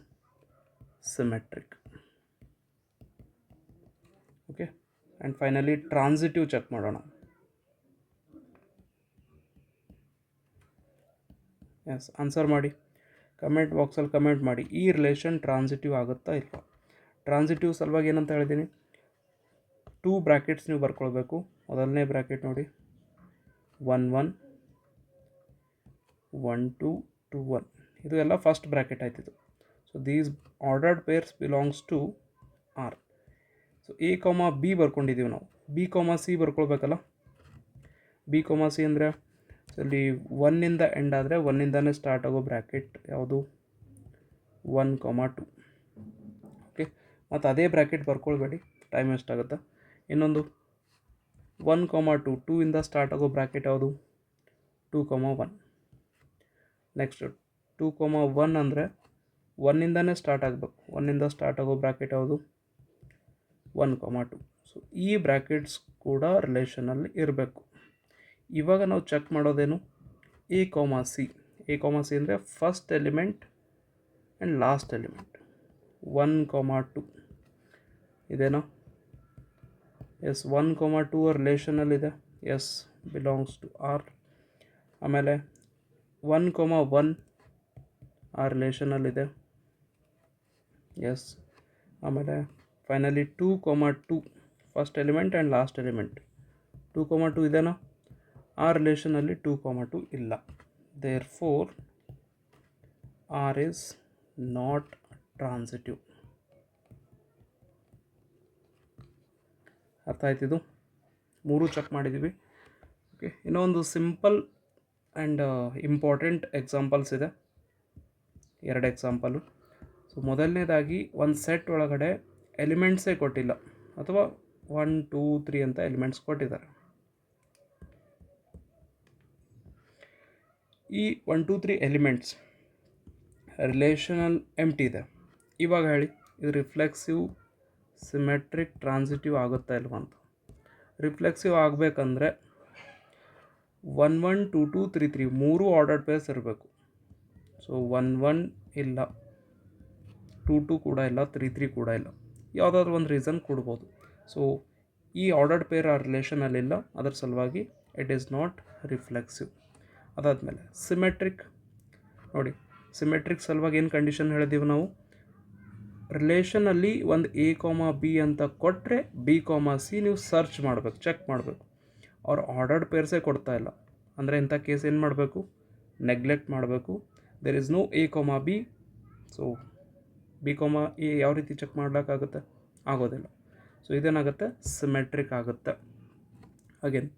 symmetric. Okay, and finally transitive check ಮಾಡೋಣ. ಎಸ್, ಆನ್ಸರ್ ಮಾಡಿ, ಕಮೆಂಟ್ ಬಾಕ್ಸಲ್ಲಿ ಕಮೆಂಟ್ ಮಾಡಿ. ಈ ರಿಲೇಷನ್ ಟ್ರಾನ್ಸಿಟಿವ್ ಆಗುತ್ತಾ ಇಲ್ವಾ? ಟ್ರಾನ್ಸಿಟಿವ್ ಸಲುವಾಗಿ ಏನಂತ ಹೇಳಿದ್ದೀನಿ, 2 ಬ್ರ್ಯಾಕೆಟ್ಸ್ ನೀವು ಬರ್ಕೊಳ್ಬೇಕು. ಮೊದಲನೇ ಬ್ರ್ಯಾಕೆಟ್ ನೋಡಿ, 1 1 1 2 2 1. ಇದು ಎಲ್ಲ ಫಸ್ಟ್ ಬ್ರ್ಯಾಕೆಟ್ ಆಯ್ತಿದ್ದು. So these ordered pairs belongs to R. So A comma B ಬರ್ಕೊಂಡಿದ್ದೀವಿ ನಾವು. ಬಿ ಕಾಮ ಸಿ ಬರ್ಕೊಳ್ಬೇಕಲ್ಲ. ಬಿ ಕಾಮ ಸಿ ಅಂದರೆ ಇಲ್ಲಿ 1ಇಂದ ಎಂಡ್ ಆದರೆ 1ಇಂದನೇ ಸ್ಟಾರ್ಟ್ ಆಗೋ ಬ್ರ್ಯಾಕೆಟ್ ಯಾವುದು? 1 2. ಓಕೆ, ಮತ್ತು ಅದೇ ಬ್ರ್ಯಾಕೆಟ್ ಬರ್ಕೊಳ್ಬೇಡಿ, ಟೈಮ್ ಎಷ್ಟಾಗುತ್ತೆ. ಇನ್ನೊಂದು 1 2, 2ಇಂದ ಸ್ಟಾರ್ಟ್ ಆಗೋ ಬ್ರ್ಯಾಕೆಟ್ ಯಾವುದು? 2 1. ನೆಕ್ಸ್ಟ್ 2 1 ಅಂದರೆ 1ಇಂದನೇ ಸ್ಟಾರ್ಟ್ ಆಗಬೇಕು. 1ಇಂದ ಸ್ಟಾರ್ಟ್ ಆಗೋ ಬ್ರ್ಯಾಕೆಟ್ ಯಾವುದು? 1 2. ಸೊ ಈ ಬ್ರ್ಯಾಕೆಟ್ಸ್ ಕೂಡ ರಿಲೇಷನಲ್ಲಿ ಇರಬೇಕು. ಇವಾಗ ನಾವು ಚೆಕ್ ಮಾಡೋದೇನು? A comma C. A comma C ಅಂದರೆ first element and last element. 1 2 ಇದೇನಾ? ಎಸ್ 1 2 ರಿಲೇಷನಲ್ಲಿದೆ. Yes, belongs to R. ಆಮೇಲೆ 1 1 ಆ ರಿಲೇಷನಲ್ಲಿದೆ. ಎಸ್. ಆಮೇಲೆ finally 2 2 first element and last element. 2 2 ಇದೆನಾ? ಆ ರಿಲೇಷನಲ್ಲಿ 2 2 ಇಲ್ಲ. Therefore R is not transitive. ಅರ್ಥ ಆಯ್ತಿದ್ದು? 3 ಚೆಕ್ ಮಾಡಿದ್ದೀವಿ. ಓಕೆ, ಇನ್ನೊಂದು ಸಿಂಪಲ್ ಆ್ಯಂಡ್ ಇಂಪಾರ್ಟೆಂಟ್ ಎಕ್ಸಾಂಪಲ್ಸ್ ಇದೆ, 2 ಎಕ್ಸಾಂಪಲು. ಸೊ ಮೊದಲನೇದಾಗಿ ಒಂದು ಸೆಟ್ ಒಳಗಡೆ ಎಲಿಮೆಂಟ್ಸೇ ಕೊಟ್ಟಿಲ್ಲ, ಅಥವಾ 1 2 3 ಅಂತ ಎಲಿಮೆಂಟ್ಸ್ ಕೊಟ್ಟಿದ್ದಾರೆ. ಈ 1 2 3 ಎಲಿಮೆಂಟ್ಸ್ ರಿಲೇಷನಲ್ ಎಂಪ್ಟಿ ಇದೆ. ಇವಾಗ ಹೇಳಿ, ಇದು ರಿಫ್ಲೆಕ್ಸಿವ್, ಸಿಮೆಟ್ರಿಕ್, ಟ್ರಾನ್ಸಿಟಿವ್ ಆಗುತ್ತಾ ಇಲ್ವಾ ಅಂತ. ರಿಫ್ಲೆಕ್ಸಿವ್ ಆಗಬೇಕಂದ್ರೆ 1 1 2 2 3 3 3 ಆರ್ಡರ್ಡ್ ಪೇರ್ಸ್ ಇರಬೇಕು. ಸೊ 1 1 ಇಲ್ಲ, 2 2 ಕೂಡ ಇಲ್ಲ, 3 3 ಕೂಡ ಇಲ್ಲ. ಯಾವುದಾದ್ರೂ ಒಂದು ರೀಸನ್ ಕೊಡ್ಬೋದು. ಸೊ ಈ ಆರ್ಡರ್ಡ್ ಪೇರ್ ಆ ರಿಲೇಷನಲ್ಲಿಲ್ಲ, ಅದರ ಸಲುವಾಗಿ ಇಟ್ ಈಸ್ ನಾಟ್ ರಿಫ್ಲೆಕ್ಸಿವ್. ಅದಾದಮೇಲೆ ಸಿಮೆಟ್ರಿಕ್ ನೋಡಿ, ಸಿಮೆಟ್ರಿಕ್ ಸಲುವಾಗಿ ಏನು ಕಂಡೀಷನ್ ಹೇಳಿದ್ದೀವಿ ನಾವು? ರಿಲೇಷನಲ್ಲಿ ಒಂದು ಎ ಕಾಮ ಬಿ ಅಂತ ಕೊಟ್ಟರೆ ಬಿ ಕಾಮ ಸಿ ನೀವು ಸರ್ಚ್ ಮಾಡಬೇಕು, ಚೆಕ್ ಮಾಡಬೇಕು. ಅವ್ರು ಆರ್ಡರ್ಡ್ ಪೇರ್ಸೇ ಕೊಡ್ತಾ ಇಲ್ಲ ಅಂದರೆ ಇಂಥ ಕೇಸ್ ಏನು ಮಾಡಬೇಕು? ನೆಗ್ಲೆಕ್ಟ್ ಮಾಡಬೇಕು. There is no A comma B. So B com A ಯಾವ ರೀತಿ ಚೆಕ್ ಮಾಡ್ಲಿಕ್ಕಾಗುತ್ತೆ? ಆಗೋದಿಲ್ಲ. ಸೊ ಇದೇನಾಗುತ್ತೆ? ಸಿಮೆಟ್ರಿಕ್ ಆಗುತ್ತೆ. ಅಗೇನ್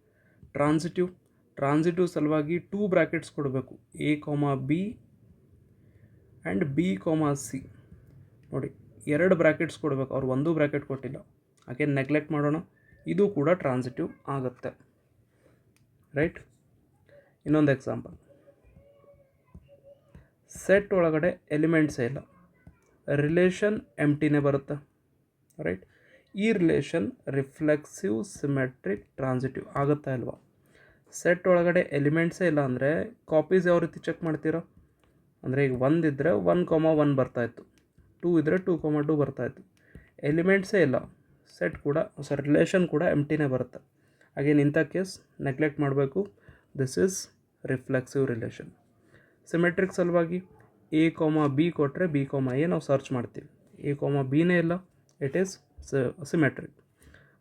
ಟ್ರಾನ್ಸಿಟಿವ್ ಸಲುವಾಗಿ 2 ಬ್ರ್ಯಾಕೆಟ್ಸ್ ಕೊಡಬೇಕು, A comma B and B comma C. ನೋಡಿ, 2 ಬ್ರ್ಯಾಕೆಟ್ಸ್ ಕೊಡಬೇಕು, ಅವ್ರು 1 ಬ್ರ್ಯಾಕೆಟ್ ಕೊಟ್ಟಿಲ್ಲ. ಅಗೇನ್ ನೆಗ್ಲೆಕ್ಟ್ ಮಾಡೋಣ, ಇದು ಕೂಡ ಟ್ರಾನ್ಸಿಟಿವ್ ಆಗುತ್ತೆ. ರೈಟ್? ಇನ್ನೊಂದು ಎಕ್ಸಾಂಪಲ್, ಸೆಟ್ ಒಳಗಡೆ ಎಲಿಮೆಂಟ್ಸೇ ಇಲ್ಲ, ರಿಲೇಷನ್ ಎಂಪ್ಟಿನೇ ಬರುತ್ತೆ. ರೈಟ್? ಈ ರಿಲೇಷನ್ ರಿಫ್ಲೆಕ್ಸಿವ್, ಸಿಮೆಟ್ರಿಕ್, ಟ್ರಾನ್ಸಿಟಿವ್ ಆಗುತ್ತಾ ಇಲ್ವಾ? ಸೆಟ್ ಒಳಗಡೆ ಎಲಿಮೆಂಟ್ಸೇ ಇಲ್ಲ ಅಂದರೆ ಕಾಪೀಸ್ ಯಾವ ರೀತಿ ಚೆಕ್ ಮಾಡ್ತೀರಾ? ಅಂದರೆ ಈಗ 1 ಇದ್ದರೆ 1 1 ಬರ್ತಾಯಿತ್ತು, 2 ಇದ್ದರೆ 2,2 ಬರ್ತಾಯಿತ್ತು. ಎಲಿಮೆಂಟ್ಸೇ ಇಲ್ಲ, ಸೆಟ್ ಕೂಡ ರಿಲೇಷನ್ ಕೂಡ ಎಂಟಿನೇ ಬರುತ್ತೆ. ಅಗೇನ್ ಇಂಥ ಕೇಸ್ ನೆಗ್ಲೆಕ್ಟ್ ಮಾಡಬೇಕು. This is reflexive relation. Symmetric ಸಲುವಾಗಿ ಎ ಕಾಮ ಬಿ ಕೊಟ್ಟರೆ ಬಿ ಕಾಮ ಎ ನಾವು ಸರ್ಚ್ ಮಾಡ್ತೀವಿ. ಎ ಕಾಮ ಬಿನೇ ಇಲ್ಲ, it is symmetric.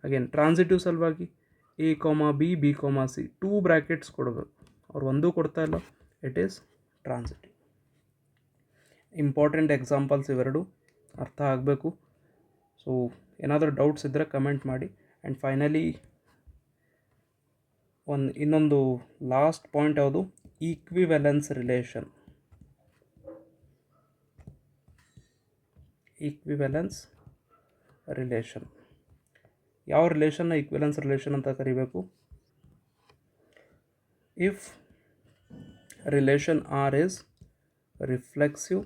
Again transitive ಸಲುವಾಗಿ A comma B B comma C 2 brackets ಕೊಡಬೇಕು, ಅವ್ರು ಒಂದೂ ಕೊಡ್ತಾ ಇಲ್ಲ, it is transitive. Important examples ಇವೆರಡು ಅರ್ಥ ಆಗಬೇಕು. ಸೊ ಏನಾದರೂ ಡೌಟ್ಸ್ ಇದ್ದರೆ ಕಮೆಂಟ್ ಮಾಡಿ. ಆ್ಯಂಡ್ ಫೈನಲಿ ಇನ್ನೊಂದು ಲಾಸ್ಟ್ ಪಾಯಿಂಟ್ ಯಾವುದು, ಈಕ್ವಿವೆಲೆನ್ಸ್ ರಿಲೇಷನ್. ಈಕ್ವಿವೆಲೆನ್ಸ್ ರಿಲೇಷನ್, ಯಾವ ರಿಲೇಷನ್ನ ಈಕ್ವಿವೆಲೆನ್ಸ್ ರಿಲೇಷನ್ ಅಂತ ಕರಿಬೇಕು? If relation R is reflexive,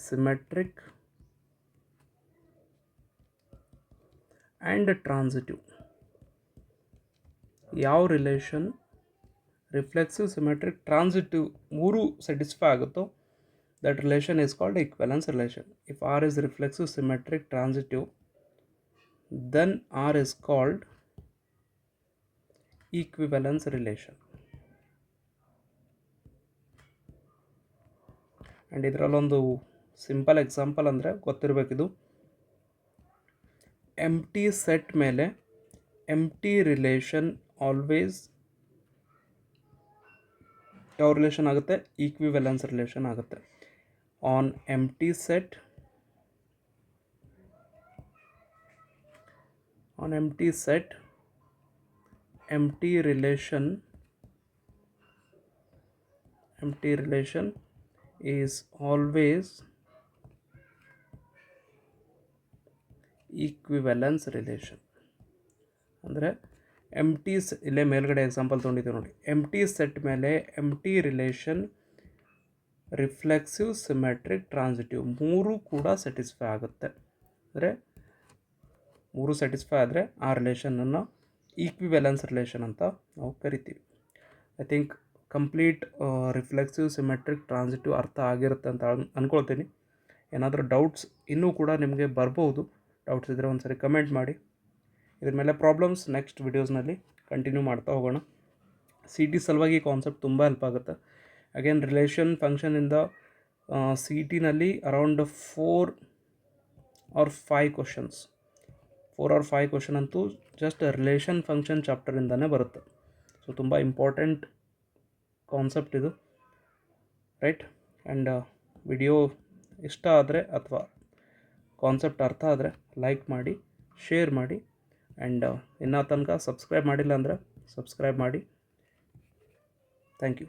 symmetric and transitive. ಯಾವ ರಿಲೇಷನ್ ರಿಫ್ಲೆಕ್ಸಿವ್, ಸಿಮೆಟ್ರಿಕ್, ಟ್ರಾನ್ಸಿಟಿವ್ ಮೂರು ಸ್ಯಾಟಿಸ್ಫೈ ಆಗುತ್ತೋ that relation is called equivalence relation. If R is reflexive, symmetric, transitive, then R is called equivalence relation. And ಇದರಲ್ಲೊಂದು simple example ಅಂದರೆ ಗೊತ್ತಿರಬೇಕಿದು. Empty set ಮೇಲೆ empty relation always ಯಾವ relation ಆಗುತ್ತೆ? Equivalence relation ಆಗುತ್ತೆ. On empty set, empty relation is always equivalence relation. ಅಂದರೆ ಎಂಟಿ ಇಲ್ಲೇ ಮೇಲ್ಗಡೆ ಎಕ್ಸಾಂಪಲ್ ತೊಗೊಂಡಿದ್ದೀವಿ ನೋಡಿ. ಎಂಟಿ ಸೆಟ್ ಮೇಲೆ empty relation reflexive, symmetric, transitive ಮೂರು ಕೂಡ ಸ್ಯಾಟಿಸ್ಫೈ ಆಗುತ್ತೆ. ಅಂದರೆ ಮೂರು ಸ್ಯಾಟಿಸ್ಫೈ ಆದರೆ ಆ ರಿಲೇಷನನ್ನು ಈಕ್ವಿವೆಲೆನ್ಸ್ ರಿಲೇಷನ್ ಅಂತ ನಾವು ಕರಿತೀವಿ. I think complete reflexive, symmetric, transitive ಅರ್ಥ ಆಗಿರುತ್ತೆ ಅಂತ ಅಂದ್ಕೊಳ್ತೀನಿ. ಏನಾದರೂ ಡೌಟ್ಸ್ ಇನ್ನೂ ಕೂಡ ನಿಮಗೆ ಬರ್ಬೋದು. ಡೌಟ್ಸ್ ಇದ್ದರೆ ಒಂದು ಸರಿ ಕಮೆಂಟ್ ಮಾಡಿ. ಇದ್ರ ಮೇಲೆ ಪ್ರಾಬ್ಲಮ್ಸ್ ನೆಕ್ಸ್ಟ್ ವಿಡಿಯೋಸ್ನಲ್ಲಿ ಕಂಟಿನ್ಯೂ ಮಾಡ್ತಾ ಹೋಗೋಣ. ಸಿ ಟಿ ಸಲುವಾಗಿ ಈ ಕಾನ್ಸೆಪ್ಟ್ ತುಂಬ ಹೆಲ್ಪ್ ಆಗುತ್ತೆ. ಅಗೇನ್ ರಿಲೇಷನ್ ಫಂಕ್ಷನಿಂದ ಸಿ ಟಿನಲ್ಲಿ around 4 or 5 questions, 4 or 5 question ಅಂತೂ ಜಸ್ಟ್ ರಿಲೇಷನ್ ಫಂಕ್ಷನ್ ಚಾಪ್ಟರಿಂದನೇ ಬರುತ್ತೆ. ಸೊ ತುಂಬ ಇಂಪಾರ್ಟೆಂಟ್ ಕಾನ್ಸೆಪ್ಟ್ ಇದು, ರೈಟ್? ಆ್ಯಂಡ್ ವಿಡಿಯೋ ಇಷ್ಟ ಆದರೆ ಅಥವಾ ಕಾನ್ಸೆಪ್ಟ್ ಅರ್ಥ ಆದರೆ ಲೈಕ್ ಮಾಡಿ, ಶೇರ್ ಮಾಡಿ. ಆ್ಯಂಡ್ ಇನ್ನೂ ತನಕ ಸಬ್ಸ್ಕ್ರೈಬ್ ಮಾಡಿಲ್ಲ ಅಂದರೆ ಸಬ್ಸ್ಕ್ರೈಬ್ ಮಾಡಿ. Thank you.